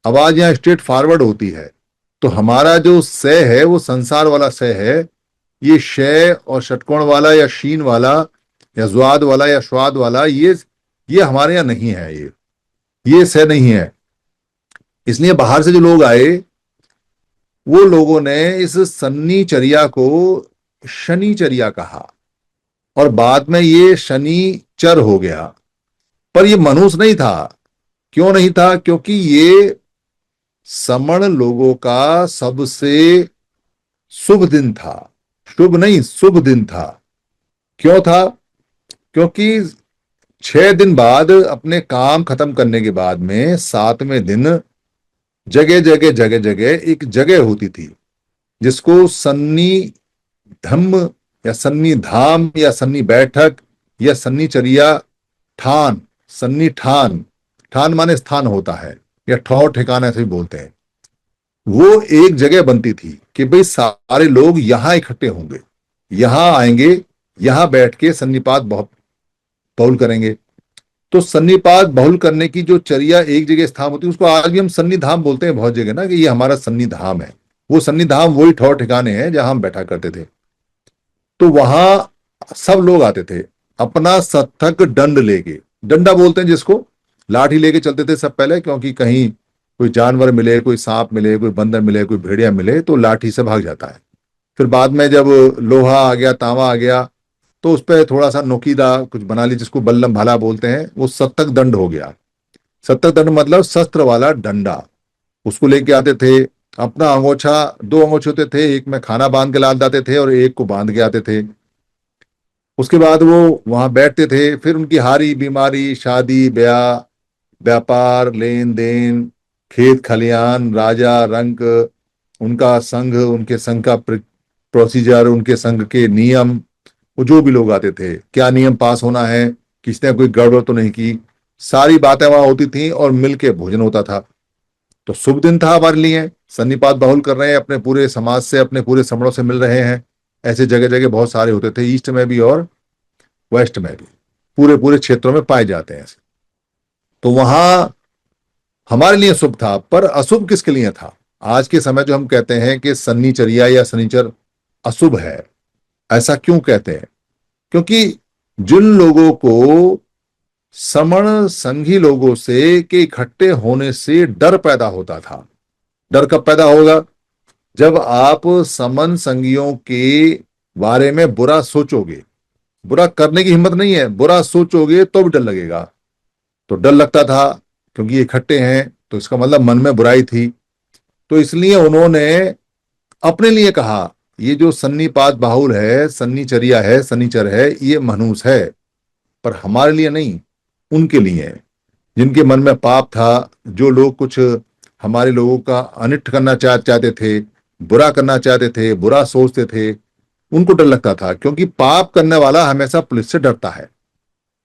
आवाज यहाँ स्ट्रेट फॉरवर्ड होती है। तो हमारा जो स है वो संसार वाला स है। ये शय और षटकोण वाला या शीन वाला या ज्वाद वाला या श्वाद वाला, ये हमारे यहाँ नहीं है। ये स नहीं है। इसलिए बाहर से जो लोग आए, वो लोगों ने इस सन्नीचर्या को शनिचर्या कहा, और बाद में ये शनिचर हो गया। पर ये मनुष्य नहीं था। क्यों नहीं था? क्योंकि ये समण लोगों का सबसे शुभ दिन था। शुभ नहीं, शुभ दिन था। क्यों था? क्योंकि 6 दिन बाद, अपने काम खत्म करने के बाद में 7वें दिन जगह जगह जगह जगह एक जगह होती थी जिसको सन्नी धम्म या सन्नी धाम या सन्नी बैठक या सन्नीचर्या ठान, सन्नी ठान, ठान माने स्थान होता है, या ठौर ठिकाना ऐसे भी बोलते हैं। वो एक जगह बनती थी कि भाई सारे लोग यहां इकट्ठे होंगे, यहां आएंगे, यहां बैठ के सन्निपात बहुल करेंगे। तो सन्निपात बहुल करने की जो चर्या एक जगह स्थान होती है, उसको आज भी हम सन्निधाम बोलते हैं बहुत जगह ना, कि ये हमारा सन्निधाम है। वो सन्निधाम वही ठौर ठिकाने हैं जहां हम बैठा करते थे। तो वहां सब लोग आते थे अपना सत्थक दंड लेके, डंडा बोलते हैं जिसको, लाठी लेके चलते थे सब पहले, क्योंकि कहीं कोई जानवर मिले, कोई सांप मिले, कोई बंदर मिले, कोई भेड़िया मिले, तो लाठी से भाग जाता है। फिर बाद में जब लोहा आ गया, तांबा आ गया, तो उस पर थोड़ा सा नोकीदा कुछ बना ली, जिसको बल्लम भाला बोलते हैं, वो सत्तक दंड हो गया। सत्तक दंड मतलब शस्त्र वाला डंडा। उसको लेके आते थे। अपना अंगोछा, 2 अंगोछे होते थे, एक में खाना बांध के ला जाते थे और एक को बांध के आते थे। उसके बाद वो वहां बैठते थे। फिर उनकी हारी बीमारी, शादी ब्याह, व्यापार, लेन देन, खेत खलियान, राजा रंक, उनका संघ, उनके संघ का प्रोसीजर, उनके संघ के नियम, वो जो भी लोग आते थे, क्या नियम पास होना है, किसने कोई गड़बड़ तो नहीं की, सारी बातें वहां होती थी और मिलके भोजन होता था। तो शुभ दिन था हमारे लिए। सन्निपात बहुल कर रहे हैं, अपने पूरे समाज से, अपने पूरे समणों से मिल रहे हैं। ऐसे जगह जगह बहुत सारे होते थे, ईस्ट में भी और वेस्ट में भी, पूरे पूरे क्षेत्रों में पाए जाते हैं ऐसे। तो वहां हमारे लिए शुभ था। पर अशुभ किसके लिए था? आज के समय जो हम कहते हैं कि सन्नीचर्या या शनिचर अशुभ है, ऐसा क्यों कहते हैं? क्योंकि जिन लोगों को समण संघी लोगों से के इकट्ठे होने से डर पैदा होता था। डर कब पैदा होगा? जब आप समन संगियों के बारे में बुरा सोचोगे। बुरा करने की हिम्मत नहीं है, बुरा सोचोगे तो भी डर लगेगा। तो डर लगता था क्योंकि ये इकट्ठे हैं, तो इसका मतलब मन में बुराई थी। तो इसलिए उन्होंने अपने लिए कहा, ये जो सन्निपात बाहुल है, सन्नीचर्या है, शनिचर है, ये मनुष्य है, पर हमारे लिए नहीं, उनके लिए है जिनके मन में पाप था, जो लोग कुछ हमारे लोगों का अनिष्ट करना चाहते थे, बुरा करना चाहते थे, बुरा सोचते थे, उनको डर लगता था। क्योंकि पाप करने वाला हमेशा पुलिस से डरता है।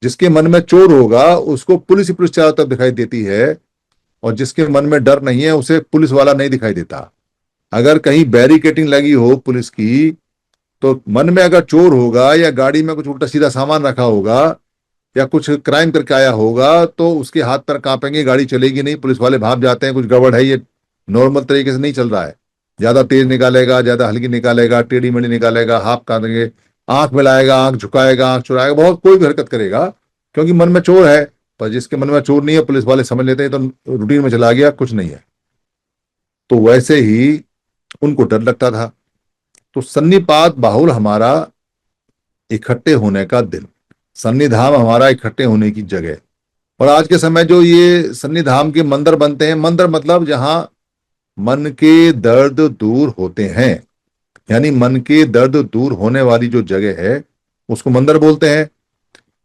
जिसके मन में चोर होगा उसको पुलिस ही पुलिस चारों तरफ दिखाई देती है, और जिसके मन में डर नहीं है उसे पुलिस वाला नहीं दिखाई देता। अगर कहीं बैरिकेटिंग लगी हो पुलिस की, तो मन में अगर चोर होगा या गाड़ी में कुछ उल्टा सीधा सामान रखा होगा या कुछ क्राइम करके आया होगा, तो उसके हाथ पैर कांपेंगे, गाड़ी चलेगी नहीं। पुलिस वाले भाप जाते हैं कुछ गड़बड़ है, ये नॉर्मल तरीके से नहीं चल रहा है। ज्यादा तेज निकालेगा, ज्यादा हल्की निकालेगा, टेढ़ी मेढ़ी निकालेगा, हाथ काटेंगे, आंख मिलाएगा, आंख झुकाएगा, आंख चुराएगा, बहुत कोई भी हरकत करेगा, क्योंकि मन में चोर है। पर जिसके मन में चोर नहीं है, पुलिस वाले समझ लेते हैं तो रूटीन में चला गया, कुछ नहीं है। तो वैसे ही उनको डर लगता था। तो सन्निपात बाहुल हमारा इकट्ठे होने का दिन, सन्निधाम हमारा इकट्ठे होने की जगह। और आज के समय जो ये सन्निधाम के मंदिर बनते हैं, मंदिर मतलब जहां मन के दर्द दूर होते हैं, यानी मन के दर्द दूर होने वाली जो जगह है उसको मंदिर बोलते हैं।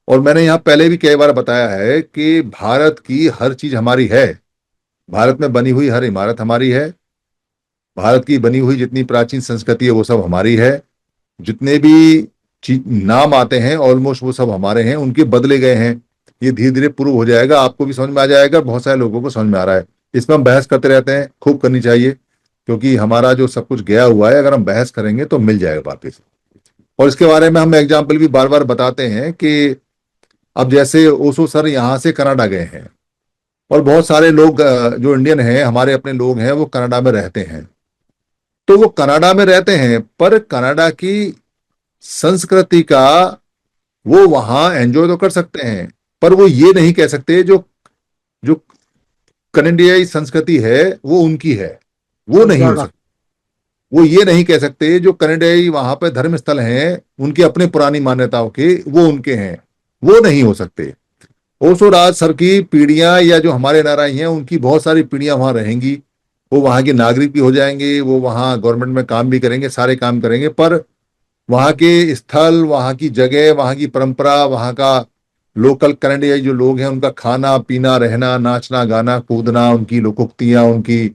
और मैंने यहां पहले भी कई बार बताया है कि भारत की हर चीज हमारी है। भारत में बनी हुई हर इमारत हमारी है। भारत की बनी हुई जितनी प्राचीन संस्कृति है वो सब हमारी है। जितने भी नाम आते हैं ऑलमोस्ट वो सब हमारे हैं, उनके बदले गए हैं। ये धीरे धीरे प्रूव हो जाएगा, आपको भी समझ में आ जाएगा, बहुत सारे लोगों को समझ में आ रहा है। इसमें हम बहस करते रहते हैं, खूब करनी चाहिए, क्योंकि हमारा जो सब कुछ गया हुआ है अगर हम बहस करेंगे तो मिल जाएगा वापस। और इसके बारे में हम एग्जाम्पल भी बार बार बताते हैं कि अब जैसे ओशो सर यहाँ से कनाडा गए हैं, और बहुत सारे लोग जो इंडियन हैं, हमारे अपने लोग हैं, वो कनाडा में रहते हैं। तो वो कनाडा में रहते हैं, पर कनाडा की संस्कृति का वो वहां एंजॉय तो कर सकते हैं, पर वो ये नहीं कह सकते जो जो कनाडियाई संस्कृति है वो उनकी है, वो नहीं हो सकता। वो ये नहीं कह सकते जो कनाडियाई वहां पे धर्म स्थल हैं उनकी अपनी पुरानी मान्यताओं के, वो उनके हैं, वो नहीं हो सकते। ओशो राज सर की पीढ़ियां या जो हमारे एनआरआई हैं उनकी बहुत सारी पीढ़ियां वहां रहेंगी, वो वहां के नागरिक भी हो जाएंगे, वो वहां गवर्नमेंट में काम भी करेंगे, सारे काम करेंगे, पर वहां के स्थल, वहां की जगह, वहां की परंपरा, वहां का लोकल कनाडियाई जो लोग हैं उनका खाना पीना, रहना, नाचना, गाना, कूदना, उनकी लोकोक्तियां, उनकी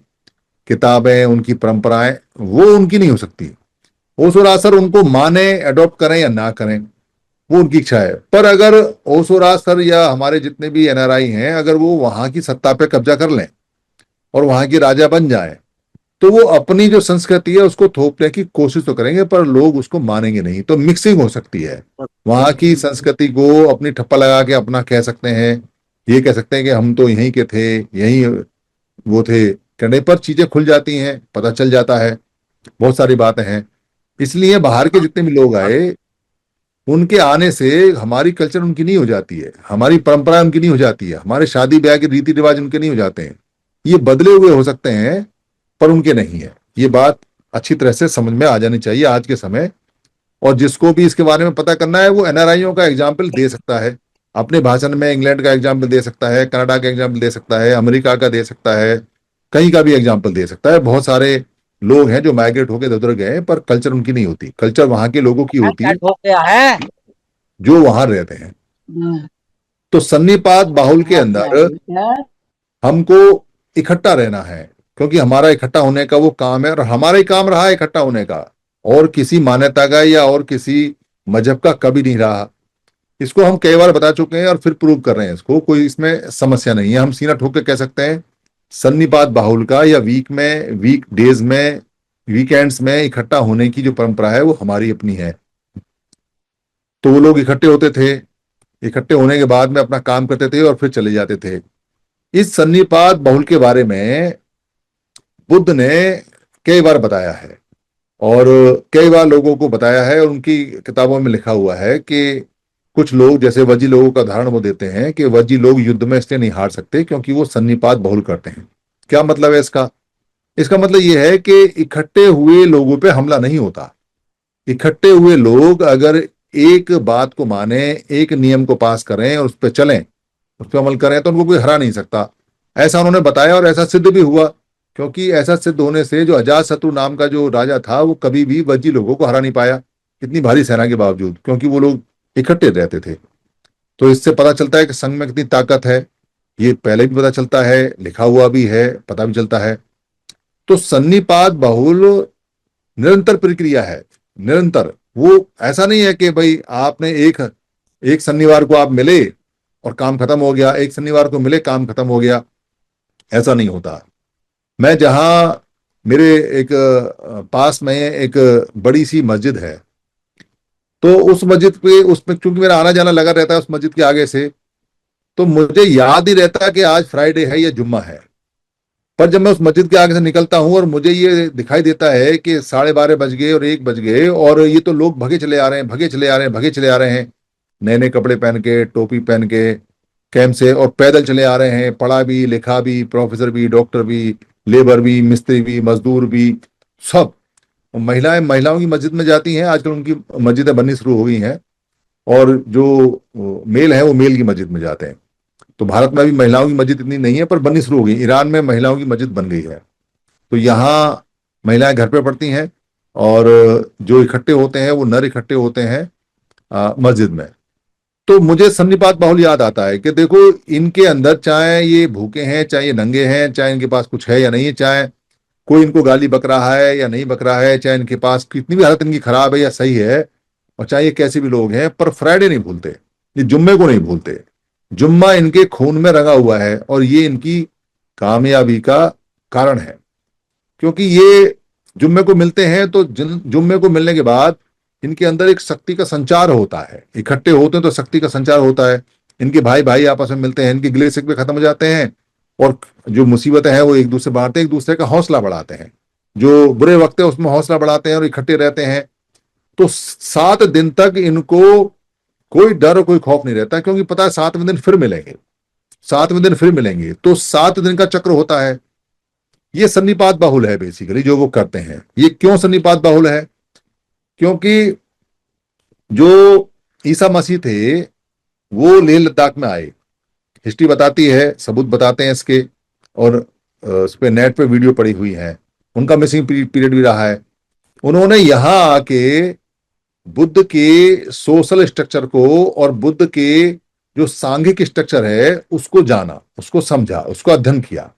किताबें, उनकी परंपराएं, वो उनकी नहीं हो सकती। ओशो राज सर उनको माने, अडॉप्ट करें या ना करें, वो उनकी इच्छा है। पर अगर ओशो राज सर या हमारे जितने भी एनआरआई हैं अगर वो वहां की सत्ता पे कब्जा कर लें और वहां की राजा बन जाए, तो वो अपनी जो संस्कृति है उसको थोपने की कोशिश तो करेंगे, पर लोग उसको मानेंगे नहीं। तो मिक्सिंग हो सकती है, वहां की संस्कृति को अपनी ठप्पा लगा के अपना कह सकते हैं, ये कह सकते हैं कि हम तो यहीं के थे, यहीं वो थे, कहने पर चीजें खुल जाती हैं, पता चल जाता है, बहुत सारी बातें हैं। इसलिए बाहर के जितने भी लोग आए, उनके आने से हमारी कल्चर उनकी नहीं हो जाती है, हमारी परंपरा उनकी नहीं हो जाती है, हमारे शादी ब्याह के रीति रिवाज उनके नहीं हो जाते हैं। ये बदले हुए हो सकते हैं पर उनके नहीं है। ये बात अच्छी तरह से समझ में आ जानी चाहिए आज के समय। और जिसको भी इसके बारे में पता करना है वो एनआरआईओ का एग्जाम्पल दे सकता है, अपने भाषण में इंग्लैंड का एग्जाम्पल दे सकता है, कनाडा का एग्जाम्पल दे सकता है, अमेरिका का दे सकता है, कहीं का भी एग्जाम्पल दे सकता है। बहुत सारे लोग हैं जो माइग्रेट होकर इधर उधर गए पर कल्चर उनकी नहीं होती, कल्चर वहां के लोगों की होती है हो गया है। जो वहां रहते हैं। तो सन्नीपात बाहुल के अंदर हमको इकट्ठा रहना है, क्योंकि हमारा इकट्ठा होने का वो काम है, और हमारा ही काम रहा है इकट्ठा होने का, और किसी मान्यता का या और किसी मजहब का कभी नहीं रहा। इसको हम कई बार बता चुके हैं और फिर प्रूव कर रहे हैं, इसको कोई इसमें समस्या नहीं है। हम सीना ठोक के कह सकते हैं सन्नीपात बाहुल का या वीक में, वीक डेज में, वीकेंड्स में इकट्ठा होने की जो परंपरा है वो हमारी अपनी है। तो वो लोग इकट्ठे होते थे, इकट्ठे होने के बाद में अपना काम करते थे और फिर चले जाते थे। इस सन्नीपात बाहुल के बारे में बुद्ध ने कई बार बताया है और कई बार लोगों को बताया है, और उनकी किताबों में लिखा हुआ है कि कुछ लोग जैसे वजी लोगों का उदाहरण वो देते हैं कि वजी लोग युद्ध में इसलिए नहीं हार सकते क्योंकि वो सन्नीपात बाहुल करते हैं। क्या मतलब है इसका? इसका मतलब यह है कि इकट्ठे हुए लोगों पे हमला नहीं होता। इकट्ठे हुए लोग अगर एक बात को माने, एक नियम को पास करें और उस पर चलें, उस पर अमल करें, तो उनको कोई हरा नहीं सकता। ऐसा उन्होंने बताया और ऐसा सिद्ध भी हुआ, क्योंकि ऐसा सिद्ध होने से जो अजातशत्रु नाम का जो राजा था वो कभी भी वज्जी लोगों को हरा नहीं पाया, इतनी भारी सेना के बावजूद, क्योंकि वो लोग इकट्ठे रहते थे। तो इससे पता चलता है कि संघ में कितनी ताकत है। ये पहले भी पता चलता है, लिखा हुआ भी है, पता भी चलता है। तो सन्नीपात बाहुल निरंतर प्रक्रिया है, निरंतर। वो ऐसा नहीं है कि भाई आपने एक शनिवार को आप मिले और काम खत्म हो गया, एक शनिवार को मिले काम खत्म हो गया, ऐसा नहीं होता। मैं जहां मेरे एक पास में एक बड़ी सी मस्जिद है, तो उस मस्जिद पे, उसमें चूंकि मेरा आना जाना लगा रहता है उस मस्जिद के आगे से, तो मुझे याद ही रहता कि आज फ्राइडे है या जुम्मा है। पर जब मैं उस मस्जिद के आगे से निकलता हूं और मुझे ये दिखाई देता है कि 12:30 बज गए और 1 बज गए और ये तो लोग भगे चले आ रहे हैं, भगे चले आ रहे हैं, भगे चले आ रहे हैं, नए नए कपड़े पहन के, टोपी पहन के, कैंप से, और पैदल चले आ रहे हैं, पढ़ा भी लिखा भी, प्रोफेसर भी, डॉक्टर भी, लेबर भी, मिस्त्री भी, मजदूर भी, सब। महिलाएं महिलाओं की मस्जिद में जाती हैं, आजकल उनकी मस्जिदें बननी शुरू हो गई हैं, और जो मेल है वो मेल की मस्जिद में जाते हैं। तो भारत में भी महिलाओं की मस्जिद इतनी नहीं है पर बननी शुरू हो गई। ईरान में महिलाओं की मस्जिद बन गई है। तो यहाँ महिलाएं घर पे पढ़ती हैं और जो इकट्ठे होते हैं वो नर इकट्ठे होते हैं मस्जिद में। तो मुझे सन्नीपात बाहुल याद आता है कि देखो इनके अंदर, चाहे ये भूखे हैं, चाहे ये नंगे हैं, चाहे इनके पास कुछ है या नहीं है, चाहे कोई इनको गाली बक रहा है या नहीं बक रहा है, चाहे इनके पास कितनी भी हालत इनकी खराब है या सही है, और चाहे ये कैसे भी लोग हैं, पर फ्राइडे नहीं भूलते, ये जुम्मे को नहीं भूलते। जुम्मा इनके खून में रंगा हुआ है और ये इनकी कामयाबी का कारण है। क्योंकि ये जुम्मे को मिलते हैं तो जुम्मे को मिलने के बाद इनके अंदर एक शक्ति का संचार होता है, इकट्ठे होते हैं तो शक्ति का संचार होता है। इनके भाई भाई आपस में मिलते हैं, इनके गिले शिकवे खत्म हो जाते हैं और जो मुसीबतें हैं वो एक दूसरे बांटते हैं, एक दूसरे का हौसला बढ़ाते हैं। जो बुरे वक्त है उसमें हौसला बढ़ाते हैं और इकट्ठे रहते हैं। तो 7 दिन तक इनको कोई डर और कोई खौफ नहीं रहता, क्योंकि पता है 7वें दिन फिर मिलेंगे, 7वें दिन फिर मिलेंगे। तो 7 दिन का चक्र होता है। ये सन्निपात बाहुल है बेसिकली जो वो करते हैं। ये क्यों सन्निपात बाहुल है? क्योंकि जो ईसा मसीह थे वो लेह लद्दाख में आए, हिस्ट्री बताती है, सबूत बताते हैं इसके, और उस पे नेट पे वीडियो पड़ी हुई है। उनका मिसिंग पीरियड भी रहा है। उन्होंने यहां आके बुद्ध के सोशल स्ट्रक्चर को और बुद्ध के जो सांघिक स्ट्रक्चर है उसको जाना, उसको समझा, उसको अध्ययन किया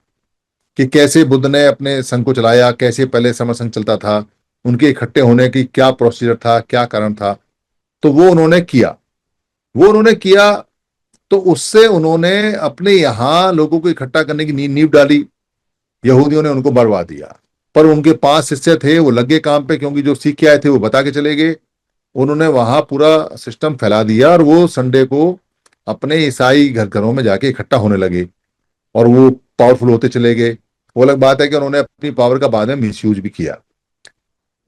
कि कैसे बुद्ध ने अपने संघ को चलाया, कैसे पहले समर संघ चलता था, उनके इकट्ठे होने की क्या प्रोसीजर था, क्या कारण था। तो वो उन्होंने किया। तो उससे उन्होंने अपने यहां लोगों को इकट्ठा करने की नींव डाली। यहूदियों ने उनको बरवा दिया, पर उनके 5 शिष्य थे, वो लगे काम पे, क्योंकि जो सीख के आए थे वो बता के चले गए। उन्होंने वहां पूरा सिस्टम फैला दिया और वो संडे को अपने ईसाई घरों में जाके इकट्ठा होने लगे और वो पावरफुल होते चले गए। वो अलग बात है कि उन्होंने अपनी पावर का बाद में मिसयूज भी किया।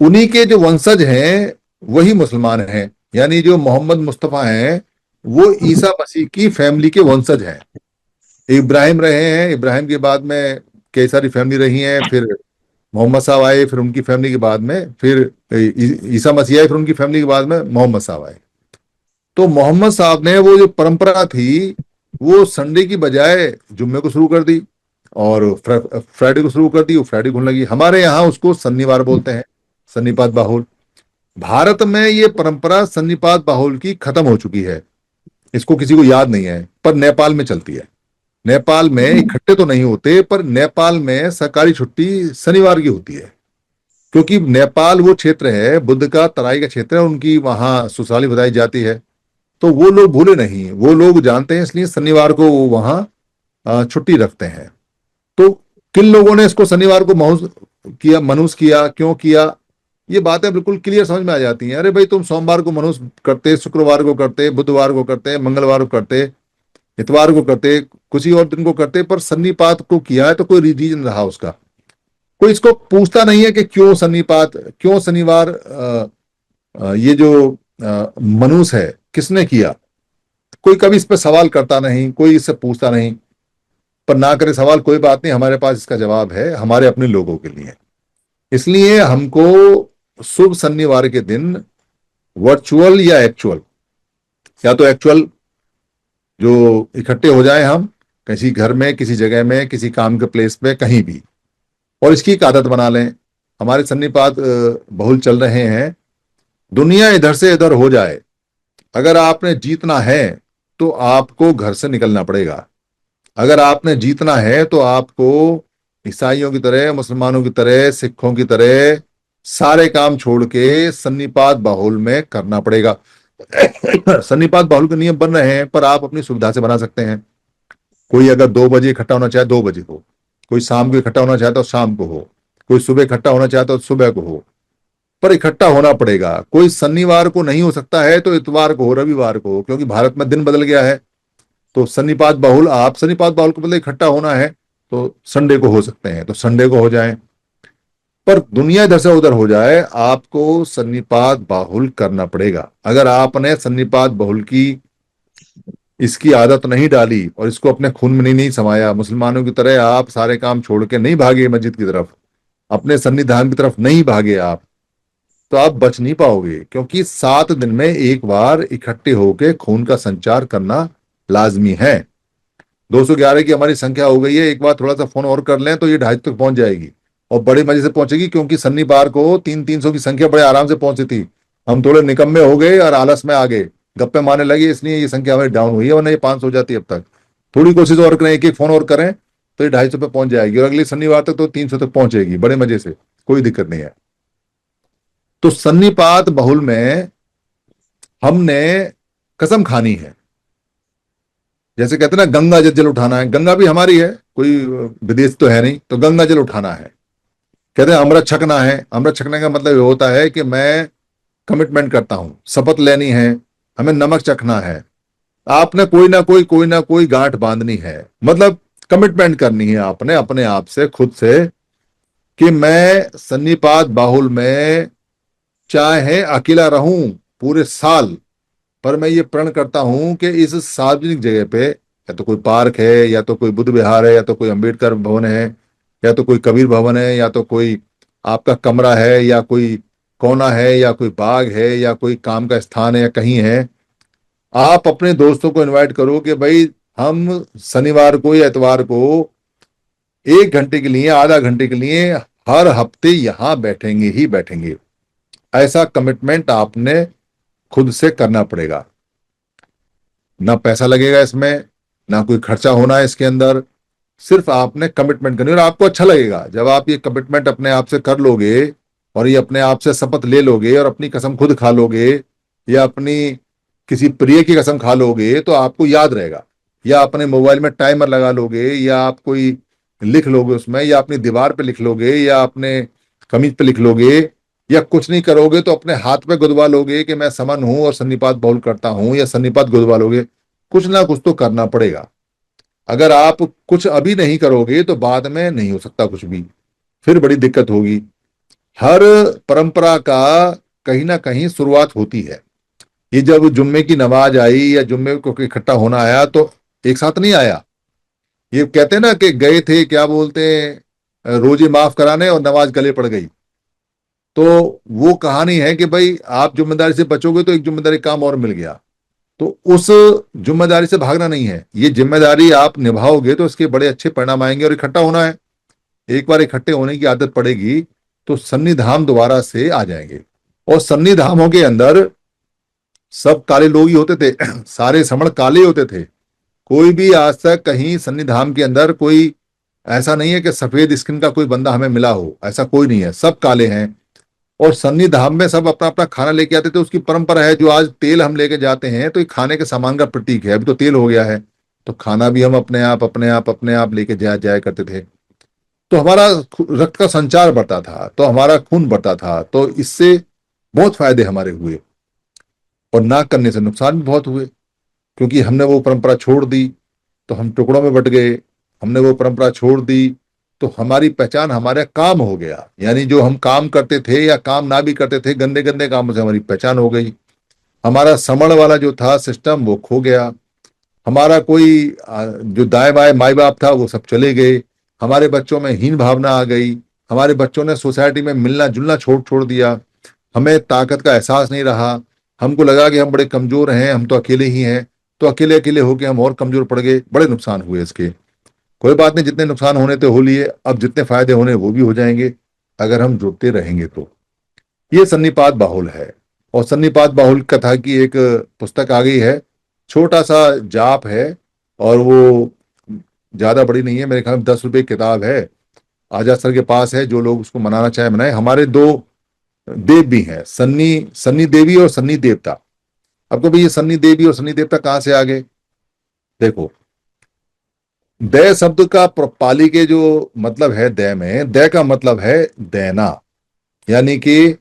उन्हीं के जो वंशज हैं वही मुसलमान हैं, यानी जो मोहम्मद मुस्तफा हैं वो ईसा मसीह की फैमिली के वंशज हैं। इब्राहिम रहे हैं, इब्राहिम के बाद में कई सारी फैमिली रही हैं, फिर मोहम्मद साहब आए, फिर उनकी फैमिली के बाद में फिर ईसा मसीह आए, फिर उनकी फैमिली के बाद में मोहम्मद साहब आए। तो मोहम्मद साहब ने वो जो परंपरा थी वो संडे की बजाय जुम्मे को शुरू कर दी और फ्राइडे को शुरू कर दी। वो फ्राइडे को लगी। हमारे यहाँ उसको सन्निवार बोलते हैं, सन्निपात बाहुल। भारत में ये परंपरा सन्निपात बाहुल की खत्म हो चुकी है, इसको किसी को याद नहीं है, पर नेपाल में चलती है। नेपाल में इकट्ठे तो नहीं होते, पर नेपाल में सरकारी छुट्टी शनिवार की होती है, क्योंकि नेपाल वो क्षेत्र है, बुद्ध का तराई का क्षेत्र है, उनकी वहां सुशाली बताई जाती है। तो वो लोग भूले नहीं, वो लोग जानते हैं, इसलिए शनिवार को वो वहां छुट्टी रखते हैं। तो किन लोगों ने इसको शनिवार को मनुष्य किया, क्यों किया, ये बातें बिल्कुल क्लियर समझ में आ जाती हैं। अरे भाई, तुम सोमवार को मनुष्य करते, शुक्रवार को करते, बुधवार को करते, मंगलवार को करते, इतवार को करते, किसी और दिन को करते, पर सन्निपात को किया है तो कोई रीजन रहा उसका। कोई इसको पूछता नहीं है कि क्यों सन्निपात, क्यों शनिवार, ये जो मनुष्य है किसने किया। कोई कभी इस पर सवाल करता नहीं, कोई इससे पूछता नहीं। पर ना करे सवाल, कोई बात नहीं, हमारे पास इसका जवाब है हमारे अपने लोगों के लिए। इसलिए हमको शुभ शनिवार के दिन वर्चुअल या एक्चुअल, या तो एक्चुअल जो इकट्ठे हो जाए हम किसी घर में, किसी जगह में, किसी काम के प्लेस पे, कहीं भी, और इसकी एक आदत बना लें। हमारे सन्निपात बहुल चल रहे हैं, दुनिया इधर से इधर हो जाए, अगर आपने जीतना है तो आपको घर से निकलना पड़ेगा। अगर आपने जीतना है तो आपको ईसाइयों की तरह, मुसलमानों की तरह, सिखों की तरह सारे काम छोड़ के सन्निपात बाहुल में करना पड़ेगा। सन्निपात बाहुल के नियम बन रहे हैं, पर आप अपनी सुविधा से बना सकते हैं। कोई अगर 2 बजे इकट्ठा होना चाहे 2 बजे हो, कोई शाम को इकट्ठा होना चाहता हो शाम को हो, कोई सुबह इकट्ठा होना चाहता हो सुबह को हो, पर इकट्ठा होना पड़ेगा। कोई शनिवार को नहीं हो सकता है तो इतवार को हो, रविवार को हो, क्योंकि भारत में दिन बदल गया है। तो सन्निपात बाहुल, आप सन्निपात बाहुल को मतलब इकट्ठा होना है तो संडे को हो सकते हैं तो संडे को हो जाए, पर दुनिया इधर से उधर हो जाए, आपको सन्निपात बाहुल करना पड़ेगा। अगर आपने सन्निपात बाहुल की इसकी आदत नहीं डाली और इसको अपने खून में नहीं समाया, मुसलमानों की तरह आप सारे काम छोड़ के नहीं भागे मस्जिद की तरफ, अपने सन्निधान की तरफ नहीं भागे आप, तो आप बच नहीं पाओगे। क्योंकि 7 दिन में एक बार इकट्ठे होकर खून का संचार करना लाजमी है। 211 की हमारी संख्या हो गई है, एक बार थोड़ा सा फोन और कर लें तो ये 250 तक पहुंच जाएगी, और बड़े मजे से पहुंचेगी, क्योंकि शनिवार को 300 की संख्या बड़े आराम से पहुंची थी। हम थोड़े निकम्मे हो गए और आलस में आ गए, गप्पे मारने लगे, इसलिए ये संख्या हमारी डाउन हुई है, वरना ये 500 हो जाती है अब तक। थोड़ी कोशिश और करें, एक एक फोन और करें तो ये 250 पे पहुंच जाएगी, और अगले शनिवार तक तो 300 तक पहुंचेगी बड़े मजे से, कोई दिक्कत नहीं है। तो सन्निपात बहुल में हमने कसम खानी है। जैसे कहते हैं ना, गंगा जल उठाना है, गंगा भी हमारी है, कोई विदेश तो है नहीं, तो गंगा जल उठाना है। कहते हैं अमृत छकना है। अमृत छकने का मतलब ये होता है कि मैं कमिटमेंट करता हूं, शपथ लेनी है, हमें नमक चखना है, आपने कोई ना कोई गांठ बांधनी है, मतलब कमिटमेंट करनी है आपने अपने आप से, खुद से, कि मैं सन्निपात बाहुल में चाहे अकेला रहूं पूरे साल, पर मैं ये प्रण करता हूं कि इस सार्वजनिक जगह पे, या तो कोई पार्क है, या तो कोई बुद्ध विहार है, या तो कोई अंबेडकर भवन है, या तो कोई कबीर भवन है, या तो कोई आपका कमरा है, या कोई कोना है, या कोई बाग है, या कोई काम का स्थान है, या कहीं है, आप अपने दोस्तों को इनवाइट करो कि भाई हम शनिवार को या इतवार को 1 घंटे के लिए, आधा घंटे के लिए हर हफ्ते यहां बैठेंगे ही बैठेंगे। ऐसा कमिटमेंट आपने खुद से करना पड़ेगा। ना पैसा लगेगा इसमें, ना कोई खर्चा होना है इसके अंदर, सिर्फ आपने कमिटमेंट करनी, और आपको अच्छा लगेगा जब आप ये कमिटमेंट अपने आप से कर लोगे और ये अपने आप से शपथ ले लोगे और अपनी कसम खुद खा लोगे, या अपनी किसी प्रिय की कसम खा लोगे, तो आपको याद रहेगा। या अपने मोबाइल में टाइमर लगा लोगे, या आप कोई लिख लोगे उसमें, या अपनी दीवार पे लिख लोगे, या अपने कमीज पे लिख लोगे, या कुछ नहीं करोगे तो अपने हाथ पे गुदवा लोगे कि मैं समन हूं और सन्निपात बाहुल करता हूं, या सन्निपात गुदवा लोगे। कुछ ना कुछ तो करना पड़ेगा। अगर आप कुछ अभी नहीं करोगे तो बाद में नहीं हो सकता कुछ भी, फिर बड़ी दिक्कत होगी। हर परंपरा का कहीं ना कहीं शुरुआत होती है। ये जब जुम्मे की नमाज आई या जुम्मे को इकट्ठा होना आया तो एक साथ नहीं आया। ये कहते हैं ना कि गए थे, क्या बोलते हैं, रोजे माफ कराने और नमाज गले पड़ गई। तो वो कहानी है कि भाई आप जिम्मेदारी से बचोगे तो एक जिम्मेदारी काम और मिल गया, तो उस जिम्मेदारी से भागना नहीं है। ये जिम्मेदारी आप निभाओगे तो इसके बड़े अच्छे परिणाम आएंगे। और इकट्ठा होना है, एक बार इकट्ठे होने की आदत पड़ेगी तो सन्निधाम दोबारा से आ जाएंगे। और सन्निधामों के अंदर सब काले लोग ही होते थे सारे समण काले होते थे। कोई भी आज तक कहीं सन्निधाम के अंदर कोई ऐसा नहीं है कि सफेद स्किन का कोई बंदा हमें मिला हो, ऐसा कोई नहीं है, सब काले हैं। और सन्निधाम में सब अपना अपना खाना लेके आते थे, उसकी परंपरा है। जो आज तेल हम लेके जाते हैं तो ये खाने के सामान का प्रतीक है, अभी तो तेल हो गया है, तो खाना भी हम अपने आप लेके जाया करते थे। तो हमारा रक्त का संचार बढ़ता था, तो हमारा खून बढ़ता था, तो इससे बहुत फायदे हमारे हुए। और ना करने से नुकसान भी बहुत हुए, क्योंकि हमने वो परंपरा छोड़ दी तो हम टुकड़ों में बट गए। हमने वो परंपरा छोड़ दी तो हमारी पहचान हमारा काम हो गया, यानी जो हम काम करते थे या काम ना भी करते थे, गंदे गंदे कामों से हमारी पहचान हो गई। हमारा समण वाला जो था सिस्टम वो खो गया। हमारा कोई जो दाएं बाएं माई बाप था वो सब चले गए। हमारे बच्चों में हीन भावना आ गई। हमारे बच्चों ने सोसाइटी में मिलना जुलना छोड़ छोड़ दिया। हमें ताकत का एहसास नहीं रहा। हमको लगा कि हम बड़े कमजोर हैं, हम तो अकेले ही हैं। तो अकेले अकेले होके हम और कमजोर पड़ गए। बड़े नुकसान हुए इसके। कोई बात नहीं, जितने नुकसान होने थे हो लिए, अब जितने फायदे होने वो भी हो जाएंगे अगर हम जुड़ते रहेंगे तो। ये सन्निपात बाहुल है। और सन्निपात बाहुल कथा की एक पुस्तक आ गई है, छोटा सा जाप है, और वो ज्यादा बड़ी नहीं है, मेरे ख्याल में 10 रुपए की किताब है। आजाद सर के पास है, जो लोग उसको मनाना चाहे मनाए। हमारे दो देव भी हैं, सन्नी सन्नी देवी और सन्नी देवता। अब तो भाई ये सन्नी देवी और सन्नी देवता कहां से आ गए? देखो, दय शब्द का पाली के जो मतलब है, दय में, दय का मतलब है देना, यानी कि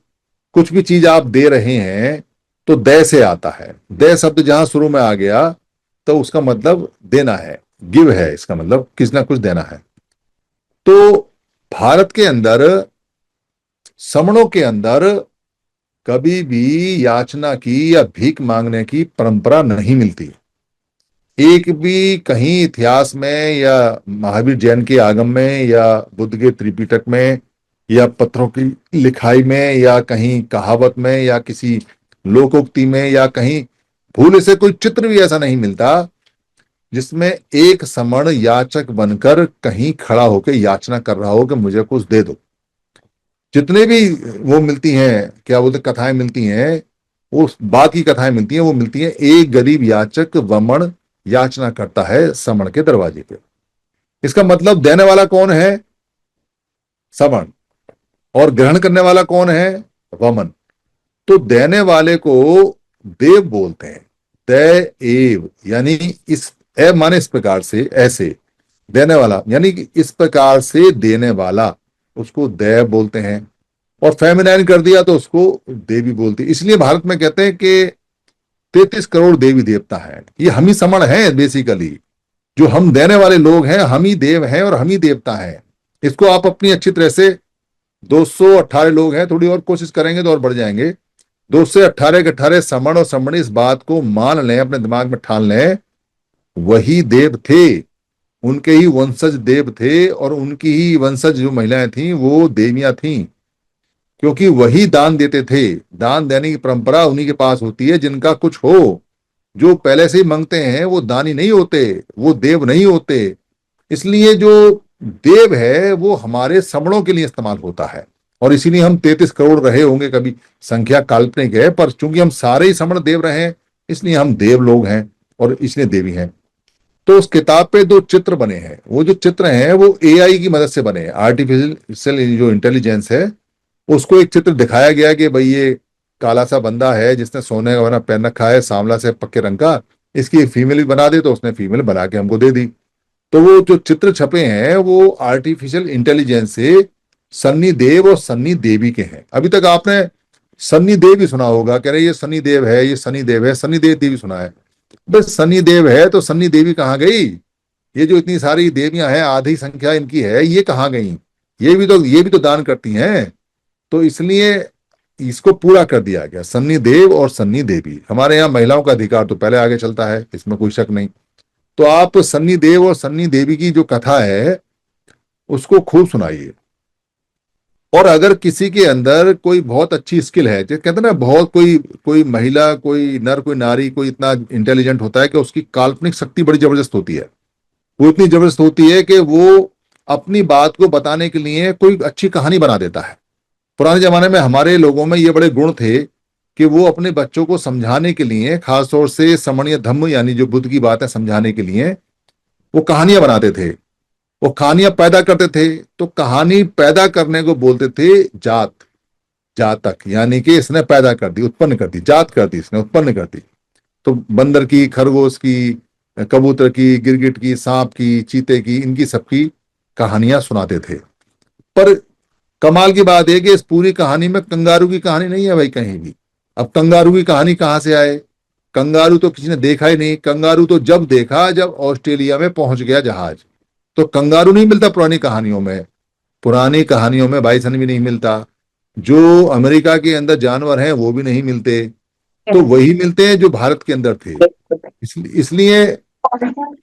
कुछ भी चीज आप दे रहे हैं तो दय से आता है। दय शब्द जहां शुरू में आ गया तो उसका मतलब देना है, गिव है, इसका मतलब किसी ना कुछ देना है। तो भारत के अंदर, समणों के अंदर कभी भी याचना की या भीख मांगने की परंपरा नहीं मिलती। एक भी कहीं इतिहास में, या महावीर जैन के आगम में, या बुद्ध के त्रिपिटक में, या पत्रों की लिखाई में, या कहीं कहावत में, या किसी लोकोक्ति में, या कहीं भूल से कोई चित्र भी ऐसा नहीं मिलता जिसमें एक समण याचक बनकर कहीं खड़ा होकर याचना कर रहा हो कि मुझे कुछ दे दो। जितने भी वो मिलती हैं, क्या बोलते, कथाएं मिलती हैं, वो बाकी कथाएं मिलती हैं, वो मिलती हैं एक गरीब याचक वमन याचना करता है समण के दरवाजे पे। इसका मतलब देने वाला कौन है? समण। और ग्रहण करने वाला कौन है? वमन। तो देने वाले को देव बोलते हैं, दे एव, यानी इस ए माने इस प्रकार से, ऐसे, देने वाला यानी कि इस प्रकार से देने वाला। उसको देव बोलते हैं, और फेमिनाइन कर दिया तो उसको देवी बोलते हैं। इसलिए भारत में कहते हैं कि 33 करोड़ देवी देवता है। ये हम ही समण है बेसिकली, जो हम देने वाले लोग हैं, हम ही देव हैं और हम ही देवता हैं। इसको आप अपनी अच्छी तरह से, 218 लोग हैं, थोड़ी और कोशिश करेंगे तो और बढ़ जाएंगे, 218 के 18 समण और समणी इस बात को मान लें, अपने दिमाग में ठान लें, वही देव थे, उनके ही वंशज देव थे, और उनकी ही वंशज जो महिलाएं थीं वो देवियां थीं, क्योंकि वही दान देते थे। दान देने की परंपरा उन्हीं के पास होती है जिनका कुछ हो। जो पहले से ही मांगते हैं वो दानी नहीं होते, वो देव नहीं होते। इसलिए जो देव है वो हमारे समणों के लिए इस्तेमाल होता है, और इसीलिए हम 33 करोड़ रहे होंगे, कभी संख्या काल्पनिक है, पर चूंकि हम सारे ही समण देव रहे हैं इसलिए हम देव लोग हैं और इसलिए देवी हैं। तो उस किताब पे 2 चित्र बने हैं। वो जो चित्र हैं वो एआई की मदद से बने हैं, आर्टिफिशियल जो इंटेलिजेंस है उसको एक चित्र दिखाया गया कि भाई ये काला सा बंदा है जिसने सोने का बना पहन रखा है, सांवला से पक्के रंग का, इसकी एक फीमेल भी बना दे, तो उसने फीमेल बना के हमको दे दी। तो वो जो चित्र छपे हैं वो आर्टिफिशियल इंटेलिजेंस से सन्नी देव और सन्नी देवी के हैं। अभी तक आपने सन्नी देव ही सुना होगा, कह रहे ये सन्नी देव है, ये सन्नी देव है, सन्नी देव देवी सुना है। बस सन्नी देव है तो सन्नी देवी कहाँ गई? ये जो इतनी सारी देवियां हैं, आधी संख्या इनकी है, ये कहाँ गई? ये भी तो दान करती हैं। तो इसलिए इसको पूरा कर दिया गया, सन्नी देव और सन्नी देवी। हमारे यहाँ महिलाओं का अधिकार तो पहले आगे चलता है, इसमें कोई शक नहीं। तो आप सन्नी देव और सन्नी देवी की जो कथा है उसको खूब सुनाइए। और अगर किसी के अंदर कोई बहुत अच्छी स्किल है, जो कहते हैं ना, बहुत कोई कोई महिला, कोई नर, कोई नारी, कोई इतना इंटेलिजेंट होता है कि उसकी काल्पनिक शक्ति बड़ी जबरदस्त होती है। वो इतनी जबरदस्त होती है कि वो अपनी बात को बताने के लिए कोई अच्छी कहानी बना देता है। पुराने जमाने में हमारे लोगों में ये बड़े गुण थे कि वो अपने बच्चों को समझाने के लिए, खासतौर से समणीय धम्म यानी जो बुद्ध की बातें समझाने के लिए, वो कहानियां बनाते थे, वो कहानियां पैदा करते थे। तो कहानी पैदा करने को बोलते थे जात, जातक, यानी कि इसने पैदा कर दी, उत्पन्न कर दी, जात कर दी, इसने उत्पन्न कर दी। तो बंदर की, खरगोश की, कबूतर की, गिरगिट की, सांप की, चीते की, इनकी सबकी कहानियां सुनाते थे। पर कमाल की बात है कि इस पूरी कहानी में कंगारू की कहानी नहीं है भाई कहीं भी। अब कंगारू की कहानी कहां से आए? कंगारू तो किसी ने देखा ही नहीं। कंगारू तो जब देखा जब ऑस्ट्रेलिया में पहुंच गया जहाज। तो कंगारू नहीं मिलता पुरानी कहानियों में। पुरानी कहानियों में बाइसन भी नहीं मिलता, जो अमेरिका के अंदर जानवर हैं वो भी नहीं मिलते, तो वही मिलते हैं जो भारत के अंदर थे। इसलिए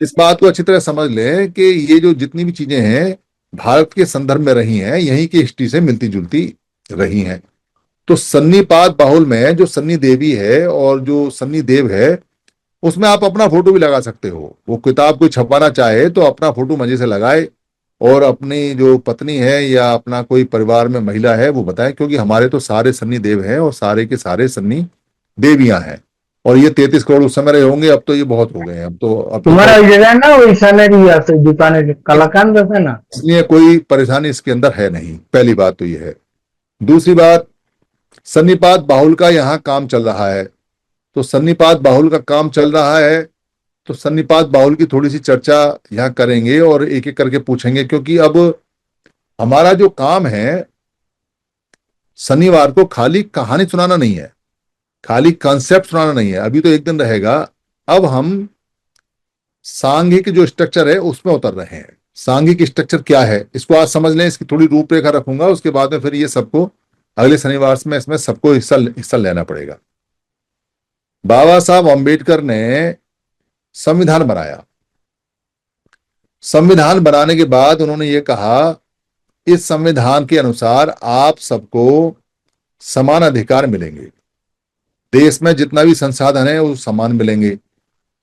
इस बात को अच्छी तरह समझ लें कि ये जो जितनी भी चीजें हैं भारत के संदर्भ में रही हैं, यहीं की हिस्ट्री से मिलती जुलती रही हैं। तो सन्नीपात बाहुल में जो सन्नी देवी है और जो सन्नी देव है, उसमें आप अपना फोटो भी लगा सकते हो। वो किताब कोई छपवाना चाहे तो अपना फोटो मजे से लगाए, और अपनी जो पत्नी है या अपना कोई परिवार में महिला है वो बताए, क्योंकि हमारे तो सारे सन्नी देव हैं और सारे के सारे सन्नी देवियां हैं। और ये 33 करोड़ उस समय रहे होंगे, अब तो ये बहुत हो गए हैं। अब तो तुम्हारा जगह ना वैसा नहीं आते दुकान कलाकान रहते ना, इसलिए कोई परेशानी इसके अंदर है नहीं। पहली बात तो ये है। दूसरी बात, सन्निपात बाहुल का यहाँ काम चल रहा है। तो सन्निपात बाहुल का काम चल रहा है तो सन्निपात बाहुल की थोड़ी सी चर्चा यहाँ करेंगे और एक एक करके पूछेंगे, क्योंकि अब हमारा जो काम है शनिवार को खाली कहानी सुनाना नहीं है, खाली कॉन्सेप्ट सुनाना नहीं है। अभी तो एक दिन रहेगा। अब हम सांघिक जो स्ट्रक्चर है उसमें उतर रहे हैं। सांघिक स्ट्रक्चर क्या है इसको आज समझ लें, इसकी थोड़ी रूपरेखा रखूंगा, उसके बाद में फिर ये सबको अगले शनिवार में इसमें सबको हिस्सा लेना पड़ेगा। बाबा साहब अम्बेडकर ने संविधान बनाया। संविधान बनाने के बाद उन्होंने ये कहा, इस संविधान के अनुसार आप सबको समान अधिकार मिलेंगे, देश में जितना भी संसाधन है वो समान मिलेंगे,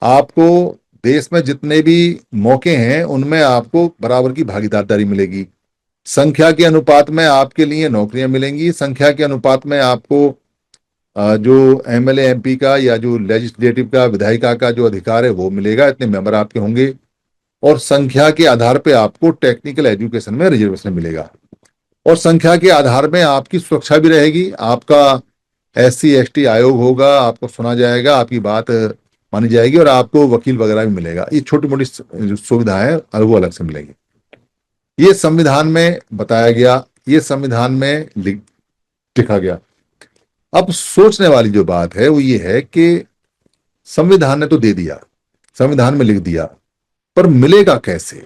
आपको देश में जितने भी मौके हैं उनमें आपको बराबर की भागीदारी मिलेगी, संख्या के अनुपात में आपके लिए नौकरियां मिलेंगी, संख्या के अनुपात में आपको जो एमएलए एमपी का या जो लेजिस्लेटिव का, विधायिका का जो अधिकार है वो मिलेगा, इतने मेंबर आपके होंगे, और संख्या के आधार पे आपको टेक्निकल एजुकेशन में रिजर्वेशन मिलेगा, और संख्या के आधार में आपकी सुरक्षा भी रहेगी। आपका SC ST आयोग होगा, आपको सुना जाएगा, आपकी बात मानी जाएगी, और आपको वकील वगैरह भी मिलेगा। ये छोटी मोटी सुविधाएं वो अलग से मिलेंगी। ये संविधान में बताया गया ये संविधान में लिखा गया। अब सोचने वाली जो बात है वो ये है कि संविधान ने तो दे दिया, संविधान में लिख दिया, पर मिलेगा कैसे?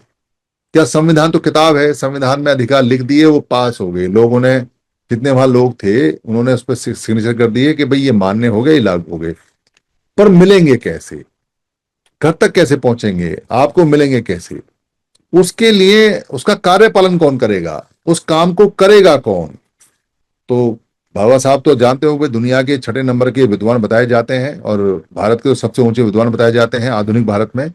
क्या संविधान तो किताब है, संविधान में अधिकार लिख दिए, वो पास हो गए, लोगों ने, जितने वहां लोग थे उन्होंने उस पर सिग्नेचर कर दिए कि भाई ये मान्य हो गए, ये लागू हो गए, पर मिलेंगे कैसे? घर तक कैसे पहुंचेंगे? आपको मिलेंगे कैसे? उसके लिए उसका कार्यपालन कौन करेगा? उस काम को करेगा कौन? तो बाबा साहब तो जानते हो कि दुनिया के 6 नंबर के विद्वान बताए जाते हैं और भारत के सबसे ऊंचे विद्वान बताए जाते हैं आधुनिक भारत में।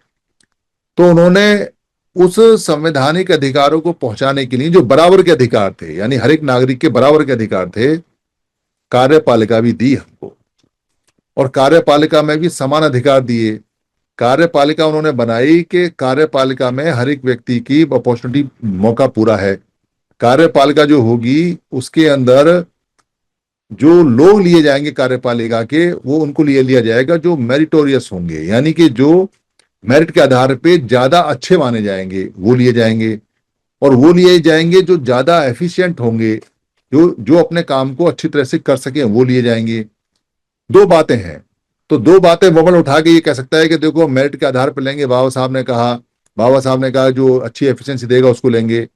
तो उन्होंने उस संवैधानिक अधिकारों को पहुंचाने के लिए जो बराबर के अधिकार थे, यानी हर एक नागरिक के बराबर के अधिकार थे, कार्यपालिका भी दी हमको, और कार्यपालिका में भी समान अधिकार दिए। कार्यपालिका उन्होंने बनाई कि कार्यपालिका में हर एक व्यक्ति की अपॉर्चुनिटी, मौका पूरा है। कार्यपालिका जो होगी उसके अंदर जो लोग लिए जाएंगे कार्यपालिका के, वो उनको लिए लिया जाएगा जो मेरिटोरियस होंगे, यानी कि जो मेरिट के आधार पे ज्यादा अच्छे माने जाएंगे वो लिए जाएंगे, और वो लिए जाएंगे जो ज्यादा एफिशिएंट होंगे, जो जो अपने काम को अच्छी तरह से कर सके वो लिए जाएंगे। दो बातें हैं, तो दो बातें वमन उठा के ये कह सकता है कि देखो मेरिट के आधार पर लेंगे, बाबा साहब ने कहा जो अच्छी एफिशिएंसी देगा उसको लेंगे,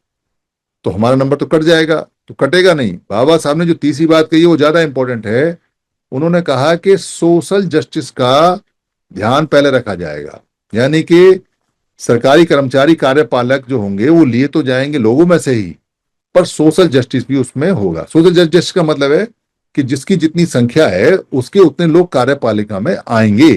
तो हमारा नंबर तो कट जाएगा, तो कटेगा नहीं। बाबा साहब ने जो तीसरी बात कही है वो ज्यादा इंपॉर्टेंट है। उन्होंने कहा कि सोशल जस्टिस का ध्यान पहले रखा जाएगा, यानी कि सरकारी कर्मचारी कार्यपालक जो होंगे वो लिए तो जाएंगे लोगों में से ही, पर सोशल जस्टिस भी उसमें होगा। सोशल जस्टिस का मतलब है कि जिसकी जितनी संख्या है उसके उतने लोग कार्यपालिका में आएंगे,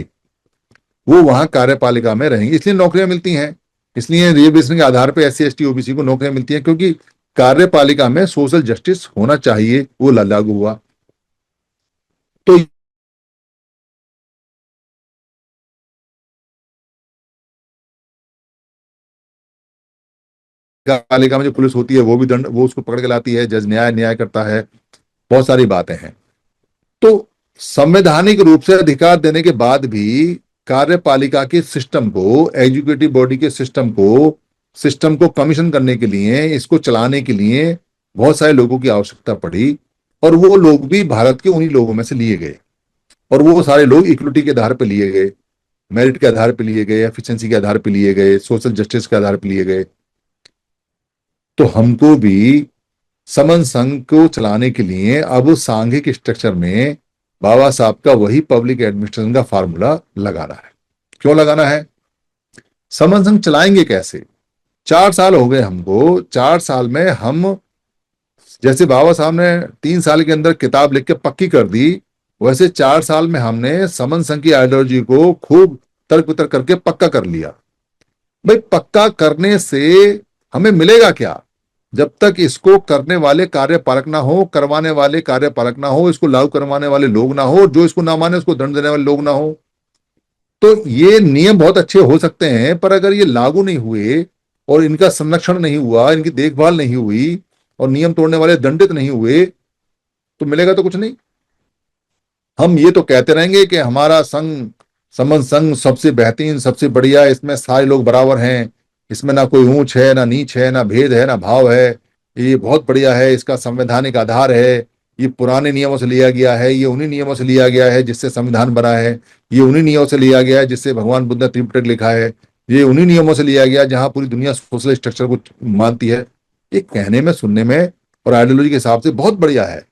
वो वहां कार्यपालिका में रहेंगे, इसलिए नौकरियां मिलती हैं, इसलिए रिजर्वेशन के आधार पर SC ST OBC को नौकरियां मिलती हैं, क्योंकि कार्यपालिका में सोशल जस्टिस होना चाहिए, वो लागू हुआ। तो पालिका में जो पुलिस होती है वो भी दंड, वो उसको पकड़ के लाती है, जज न्याय करता है, बहुत सारी बातें हैं। तो संवैधानिक रूप से अधिकार देने के बाद भी कार्यपालिका के सिस्टम को, एग्जीक्यूटिव बॉडी के सिस्टम को कमीशन करने के लिए, इसको चलाने के लिए बहुत सारे लोगों की आवश्यकता पड़ी, और वो लोग भी भारत के उन्हीं लोगों में से लिए गए, और वो सारे लोग इक्विटी के आधार पर लिए गए, मेरिट के आधार पर लिए गए, एफिशिएंसी के आधार पर लिए गए, सोशल जस्टिस के आधार पर लिए गए। तो हमको भी समन संघ को चलाने के लिए अब सांघिक स्ट्रक्चर में बाबा साहब का वही पब्लिक एडमिनिस्ट्रेशन का फार्मूला लगाना है। क्यों लगाना है? समन संघ चलाएंगे कैसे? 4 साल हो गए हमको, 4 साल में हम, जैसे बाबा साहब ने 3 साल के अंदर किताब लिख के पक्की कर दी, वैसे 4 साल में हमने समन संघ की आइडियोलॉजी को खूब तर्क वितर्क करके पक्का कर लिया। भाई पक्का करने से हमें मिलेगा क्या? जब तक इसको करने वाले कार्यपालक ना हो, करवाने वाले कार्यपालक ना हो, इसको लागू करवाने वाले लोग ना हो, जो इसको ना माने उसको दंड देने वाले लोग ना हो। तो ये नियम बहुत अच्छे हो सकते हैं, पर अगर ये लागू नहीं हुए और इनका संरक्षण नहीं हुआ, इनकी देखभाल नहीं हुई, और नियम तोड़ने वाले दंडित नहीं हुए, तो मिलेगा तो कुछ नहीं। हम ये तो कहते रहेंगे कि हमारा समन संघ सबसे बेहतरीन, सबसे बढ़िया, इसमें सारे लोग बराबर हैं, इसमें ना कोई ऊंच है, ना नीच है, ना भेद है, ना भाव है, ये बहुत बढ़िया है, इसका संवैधानिक आधार है, ये पुराने नियमों से लिया गया है, ये उन्हीं नियमों से लिया गया है जिससे संविधान बना है, ये उन्हीं नियमों से लिया गया है जिससे भगवान बुद्ध ने त्रिपिटक लिखा है, ये उन्हीं नियमों से लिया गया जहां पूरी दुनिया सोशल स्ट्रक्चर को मानती है। ये कहने में, सुनने में और आइडियोलॉजी के हिसाब से बहुत बढ़िया है,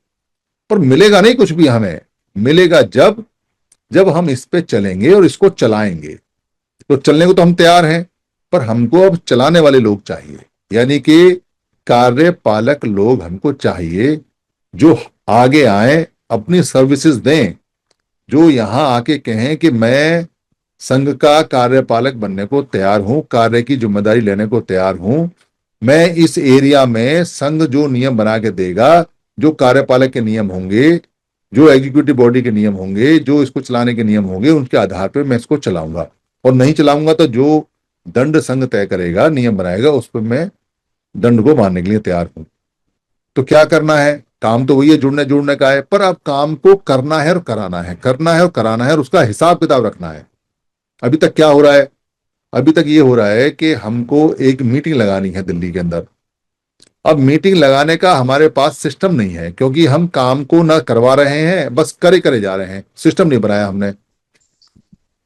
पर मिलेगा नहीं कुछ भी। हमें मिलेगा जब हम इस पे चलेंगे और इसको चलाएंगे। तो चलने को तो हम तैयार हैं, पर हमको अब चलाने वाले लोग चाहिए, यानी कि कार्यपालक लोग हमको चाहिए, जो आगे आए, अपनी सर्विसेज दें, जो यहां आके कहें कि मैं संघ का कार्यपालक बनने को तैयार हूं, कार्य की जिम्मेदारी लेने को तैयार हूं, मैं इस एरिया में संघ जो नियम बना के देगा, जो कार्यपालक के नियम होंगे, जो एग्जीक्यूटिव बॉडी के नियम होंगे, जो इसको चलाने के नियम होंगे, उनके आधार पर मैं इसको चलाऊंगा, और नहीं चलाऊंगा तो जो दंड संघ तय करेगा, नियम बनाएगा, उस पर मैं दंड को मानने के लिए तैयार हूं। तो क्या करना है? काम तो वही है, जुड़ने का है, पर अब काम को करना है और कराना है, करना है और कराना है, और उसका हिसाब किताब रखना है। अभी तक क्या हो रहा है? अभी तक ये हो रहा है कि हमको एक मीटिंग लगानी है दिल्ली के अंदर, अब मीटिंग लगाने का हमारे पास सिस्टम नहीं है, क्योंकि हम काम को ना करवा रहे हैं, बस करे करे जा रहे हैं, सिस्टम नहीं बनाया हमने।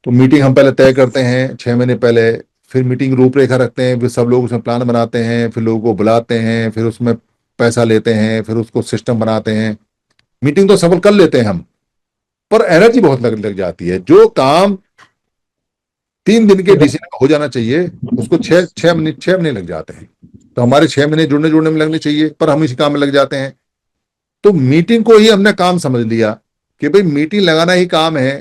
तो मीटिंग हम पहले तय करते हैं 6 महीने पहले, फिर मीटिंग रूपरेखा रखते हैं, फिर सब लोग उसमें प्लान बनाते हैं, फिर लोगों को बुलाते हैं, फिर उसमें पैसा लेते हैं, फिर उसको सिस्टम बनाते हैं। मीटिंग तो सफल कर लेते हैं हम, पर एनर्जी बहुत लग जाती है। जो काम 3 दिन के डिसीजन में हो जाना चाहिए, उसको 6 महीने लग जाते हैं। तो हमारे 6 महीने जुड़ने जुड़ने में लगने चाहिए, पर हम इसी काम में लग जाते हैं। तो मीटिंग को ही हमने काम समझ लिया कि भाई मीटिंग लगाना ही काम है।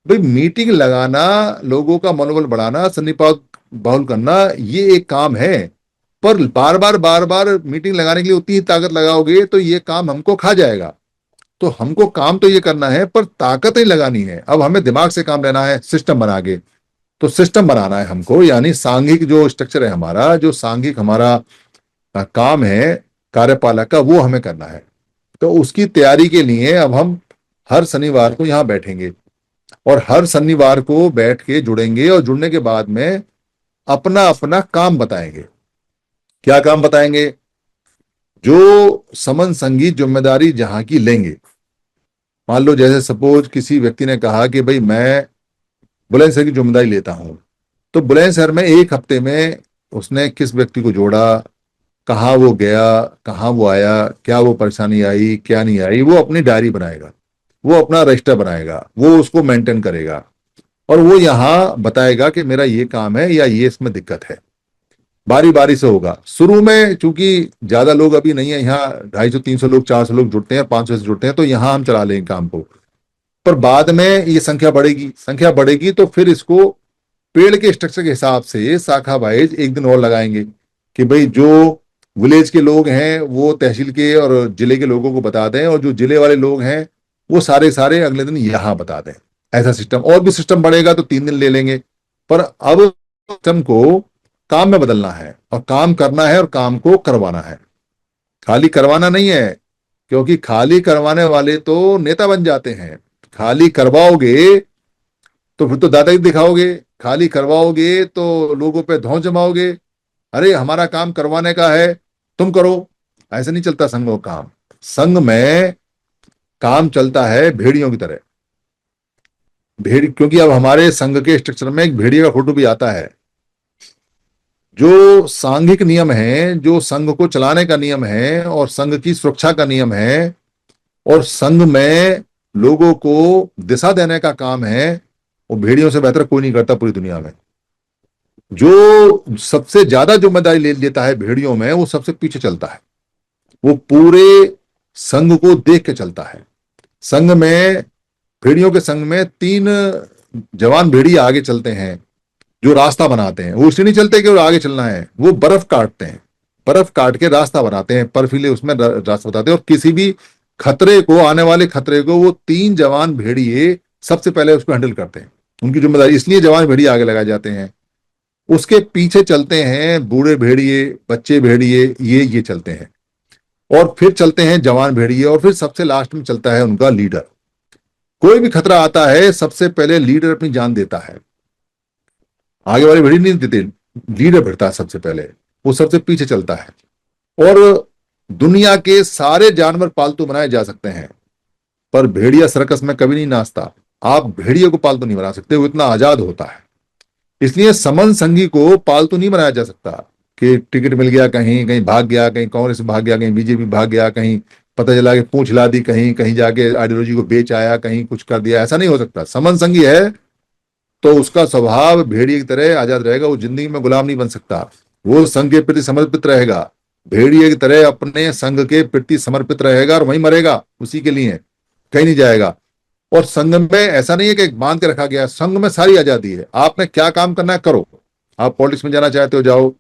भाई मीटिंग लगाना, लोगों का मनोबल बढ़ाना, सन्निपात बाहुल करना, ये एक काम है। पर बार बार मीटिंग लगाने के लिए उतनी ही ताकत लगाओगे तो ये काम हमको खा जाएगा। तो हमको काम तो ये करना है, पर ताकत ही लगानी है। अब हमें दिमाग से काम लेना है, सिस्टम बना के। तो सिस्टम बनाना है हमको, यानी सांघिक जो स्ट्रक्चर है हमारा, जो सांघिक हमारा काम है कार्यपालक का, वो हमें करना है। तो उसकी तैयारी के लिए अब हम हर शनिवार को यहाँ बैठेंगे, और हर शनिवार को बैठ के जुड़ेंगे, और जुड़ने के बाद में अपना अपना काम बताएंगे। क्या काम बताएंगे? जो समन संगी जिम्मेदारी जहां की लेंगे। मान लो जैसे सपोज किसी व्यक्ति ने कहा कि भाई मैं बुलंदशहर की जिम्मेदारी लेता हूं, तो बुलंदशहर में 1 हफ्ते में उसने किस व्यक्ति को जोड़ा, कहाँ वो गया, कहाँ वो आया, क्या वो परेशानी आई, क्या नहीं आई, वो अपनी डायरी बनाएगा, वो अपना रजिस्टर बनाएगा, वो उसको मेंटेन करेगा, और वो यहाँ बताएगा कि मेरा ये काम है या ये इसमें दिक्कत है। बारी बारी से होगा। शुरू में चूंकि ज्यादा लोग अभी नहीं है यहाँ, 250-300 लोग, 400 लोग जुड़ते हैं, 500 से जुड़ते हैं, तो यहाँ हम चला लेंगे काम को। पर बाद में ये संख्या बढ़ेगी तो फिर इसको पेड़ के स्ट्रक्चर के हिसाब से शाखा वाइज एक दिन और लगाएंगे कि भाई जो विलेज के लोग हैं वो तहसील के और जिले के लोगों को बता दें, और जो जिले वाले लोग हैं वो सारे सारे अगले दिन यहाँ बता दें। ऐसा सिस्टम, और भी सिस्टम बढ़ेगा तो 3 दिन ले लेंगे। पर अब सिस्टम को काम में बदलना है, और काम करना है, और काम को करवाना है। खाली करवाना नहीं है, क्योंकि खाली करवाने वाले तो नेता बन जाते हैं। खाली करवाओगे तो फिर तो दादागिरी दिखाओगे, खाली करवाओगे तो लोगों पे धौंस जमाओगे। अरे हमारा काम करवाने का है, तुम करो। ऐसे नहीं चलता संघों का काम। संघ में काम चलता है भेड़ियों की तरह। क्योंकि अब हमारे संघ के स्ट्रक्चर में एक भेड़िया का फोटो भी आता है। जो सांघिक नियम है, जो संघ को चलाने का नियम है, और संघ की सुरक्षा का नियम है, और संघ में लोगों को दिशा देने का काम है, वो भेड़ियों से बेहतर कोई नहीं करता पूरी दुनिया में। जो सबसे ज्यादा जिम्मेदारी ले लेता है भेड़ियों में, वो सबसे पीछे चलता है। वो पूरे संघ को देख के चलता है। संघ में, भेड़ियों के संघ में 3 जवान भेड़िए आगे चलते हैं, जो रास्ता बनाते हैं। वो इसलिए नहीं चलते कि वो आगे चलना है, वो बर्फ काटते हैं, बर्फ काट के रास्ता बनाते हैं, बर्फीले उसमें रास्ता बताते हैं। और किसी भी खतरे को, आने वाले खतरे को, वो 3 जवान भेड़िए सबसे पहले उसको हैंडल करते हैं। उनकी जिम्मेदारी, इसलिए जवान भेड़िए आगे लगाए जाते हैं। उसके पीछे चलते हैं बूढ़े भेड़िए, बच्चे भेड़िए, ये चलते हैं, और फिर चलते हैं जवान भेड़िए, और फिर सबसे लास्ट में चलता है उनका लीडर। कोई भी खतरा आता है, सबसे पहले लीडर अपनी जान देता है। आगे वाले भेड़िए नहीं देते, लीडर भिड़ता है सबसे पहले, वो सबसे पीछे चलता है। और दुनिया के सारे जानवर पालतू बनाए जा सकते हैं, पर भेड़िया सर्कस में कभी नहीं नाचता। आप भेड़िए को पालतू नहीं बना सकते, वो इतना आजाद होता है। इसलिए समन संघी को पालतू नहीं बनाया जा सकता कि टिकट मिल गया, कहीं कहीं भाग गया, कहीं कांग्रेस भाग गया, कहीं बीजेपी भाग गया, कहीं पता चला कि पूंछ ला दी, कहीं कहीं जाके आइडियोलॉजी को बेच आया, कहीं कुछ कर दिया। ऐसा नहीं हो सकता। समन संघी है तो उसका स्वभाव भेड़िए की तरह आजाद रहेगा। वो जिंदगी में गुलाम नहीं बन सकता, वो संघ के प्रति समर्पित रहेगा। भेड़िए की तरह अपने संघ के प्रति समर्पित रहेगा, और वहीं मरेगा उसी के लिए, कहीं नहीं जाएगा। और संघ में ऐसा नहीं है कि बांध के रखा गया है। संघ में सारी आजादी है, आपने क्या काम करना है करो। आप पॉलिटिक्स में जाना चाहते हो जाओ,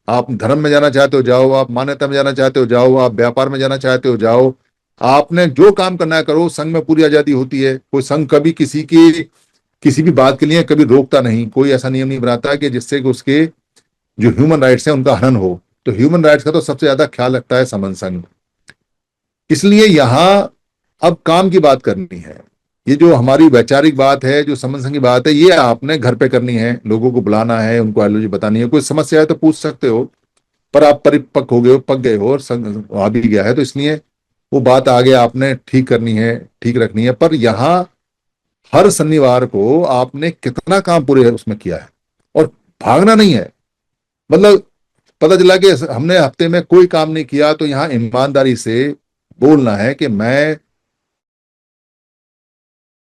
आप धर्म में जाना चाहते हो जाओ, आप मान्यता में जाना चाहते हो जाओ, आप व्यापार में जाना चाहते हो जाओ। आपने जो काम करना है करो। संघ में पूरी आजादी होती है। कोई संघ कभी किसी की किसी भी बात के लिए कभी रोकता नहीं। कोई ऐसा नियम नहीं बनाता कि जिससे कि उसके जो ह्यूमन राइट्स है उनका हनन हो। तो ह्यूमन राइट्स का तो सबसे ज्यादा ख्याल रखता है समन संघ। इसलिए यहां अब काम की बात करनी है। ये जो हमारी वैचारिक बात है, जो समन संघ की बात है, ये आपने घर पे करनी है। लोगों को बुलाना है, उनको आइडियोलॉजी बतानी है। कोई समस्या है तो पूछ सकते हो, पर आप परिपक्व हो गए हो, पक गए हो और संग आ भी गया है, तो इसलिए वो बात आगे आपने ठीक करनी है, ठीक रखनी है। पर यहाँ हर शनिवार को आपने कितना काम पूरे उसमें किया है, और भागना नहीं है। मतलब पता चला कि हमने हफ्ते में कोई काम नहीं किया, तो यहाँ ईमानदारी से बोलना है कि मैं,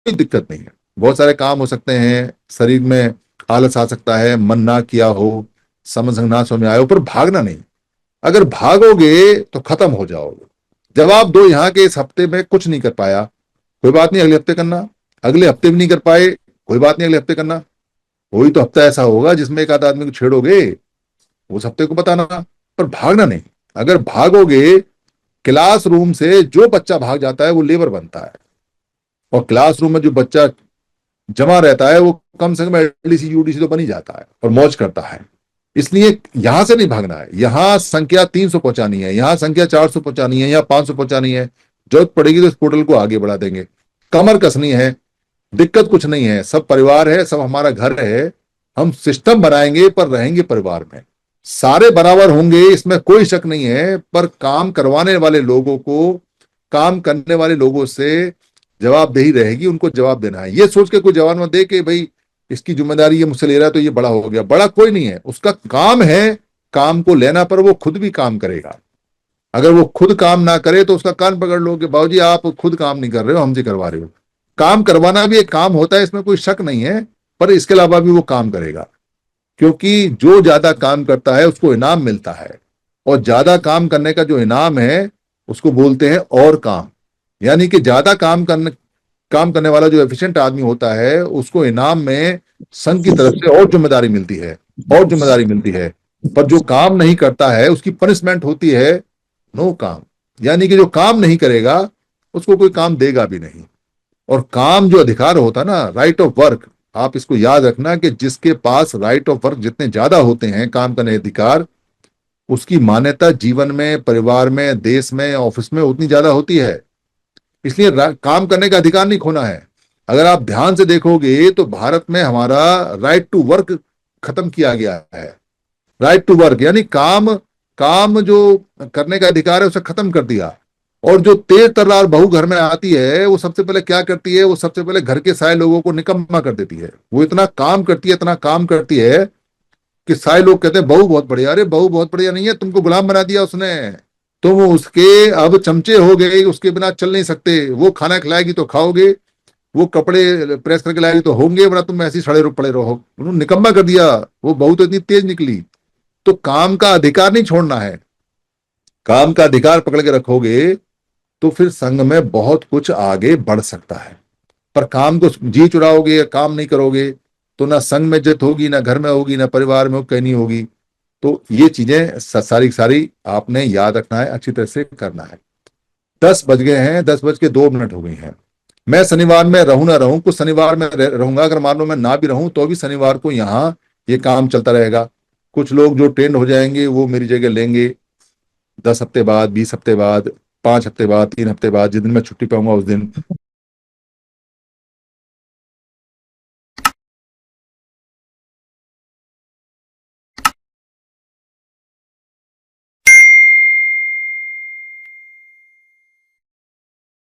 कोई दिक्कत नहीं है, बहुत सारे काम हो सकते हैं, शरीर में आलस आ सकता है, मन ना किया हो, समझ ना समझ में आए हो, पर भागना नहीं। अगर भागोगे तो खत्म हो जाओगे। जवाब दो यहाँ के, इस हफ्ते में कुछ नहीं कर पाया, कोई बात नहीं, अगले हफ्ते करना। अगले हफ्ते भी नहीं कर पाए, कोई बात नहीं, अगले हफ्ते करना। कोई तो हफ्ता ऐसा होगा जिसमें एक आध आदमी को छेड़ोगे, उस हफ्ते को बताना। पर भागना नहीं। अगर भागोगे, क्लासरूम से जो बच्चा भाग जाता है वो लेबर बनता है, और क्लासरूम में जो बच्चा जमा रहता है वो कम से कम एलडीसी यूडीसी तो बन ही जाता है और मौज करता है। इसलिए यहां से नहीं भागना है। यहां संख्या 300 पहुंचानी है, यहां संख्या 400 पहुंचानी है, यहां 500 पहुंचानी है। जरूरत पड़ेगी तो इस पोर्टल को आगे बढ़ा देंगे। कमर कसनी है, दिक्कत कुछ नहीं है, सब परिवार है, सब हमारा घर है। हम सिस्टम बनाएंगे पर रहेंगे परिवार में, सारे बराबर होंगे, इसमें कोई शक नहीं है। पर काम करवाने वाले लोगों को, काम करने वाले लोगों से जवाबदेही रहेगी, उनको जवाब देना है। ये सोच के कोई जवाब मत दे कि भाई इसकी जिम्मेदारी ये मुझसे ले रहा है तो ये बड़ा हो गया। बड़ा कोई नहीं है, उसका काम है काम को लेना, पर वो खुद भी काम करेगा। अगर वो खुद काम ना करे तो उसका कान पकड़ लो कि बाबूजी आप खुद काम नहीं कर रहे हो, हमसे करवा रहे हो। काम करवाना भी एक काम होता है, इसमें कोई शक नहीं है, पर इसके अलावा भी वो काम करेगा। क्योंकि जो ज्यादा काम करता है उसको इनाम मिलता है, और ज्यादा काम करने का जो इनाम है उसको बोलते हैं और काम। यानी कि ज्यादा काम करने वाला जो एफिशिएंट आदमी होता है उसको इनाम में संघ की तरफ से और जिम्मेदारी मिलती है, और जिम्मेदारी मिलती है। पर जो काम नहीं करता है उसकी पनिशमेंट होती है नो काम। यानी कि जो काम नहीं करेगा उसको कोई काम देगा भी नहीं। और काम जो अधिकार होता है ना, राइट ऑफ वर्क, आप इसको याद रखना कि जिसके पास राइट ऑफ वर्क जितने ज्यादा होते हैं, काम करने के अधिकार, उसकी मान्यता जीवन में, परिवार में, देश में, ऑफिस में उतनी ज्यादा होती है। इसलिए काम करने का अधिकार नहीं खोना है। अगर आप ध्यान से देखोगे तो भारत में हमारा राइट टू वर्क खत्म किया गया है। राइट टू वर्क यानी काम, काम जो करने का अधिकार है उसे खत्म कर दिया। और जो तेज तर्रार बहू घर में आती है वो सबसे पहले क्या करती है, वो सबसे पहले घर के सारे लोगों को निकम्मा कर देती है। वो इतना काम करती है, इतना काम करती है कि सारे लोग कहते हैं बहू बहुत बढ़िया। अरे बहू बहुत बढ़िया नहीं है, तुमको गुलाम बना दिया उसने। तुम उसके अब चमचे हो गए, उसके बिना चल नहीं सकते। वो खाना खिलाएगी तो खाओगे, वो कपड़े प्रेस करके लाएगी तो होंगे, वरना तुम ऐसे ही सड़े पड़े रहो। उन्होंने निकम्मा कर दिया। वो बहू तो इतनी तेज निकली। तो काम का अधिकार नहीं छोड़ना है। काम का अधिकार पकड़ के रखोगे तो फिर संघ में बहुत कुछ आगे बढ़ सकता है। पर काम को जी चुराओगे, काम नहीं करोगे, तो ना संघ में इज्जत होगी, ना घर में होगी, ना परिवार में कहीं नहीं होगी। तो ये चीजें सारी सारी आपने याद रखना है, अच्छी तरह से करना है। 10 बज गए हैं, 10:02 हो गई हैं। मैं शनिवार में रहूं ना रहूं, कुछ शनिवार में रहूंगा। अगर मान लो मैं ना भी रहूं तो भी शनिवार को यहाँ ये काम चलता रहेगा। कुछ लोग जो ट्रेंड हो जाएंगे वो मेरी जगह लेंगे 10 हफ्ते बाद, 20 हफ्ते बाद, 5 हफ्ते बाद, 3 हफ्ते बाद, जिस दिन मैं छुट्टी पाऊंगा उस दिन।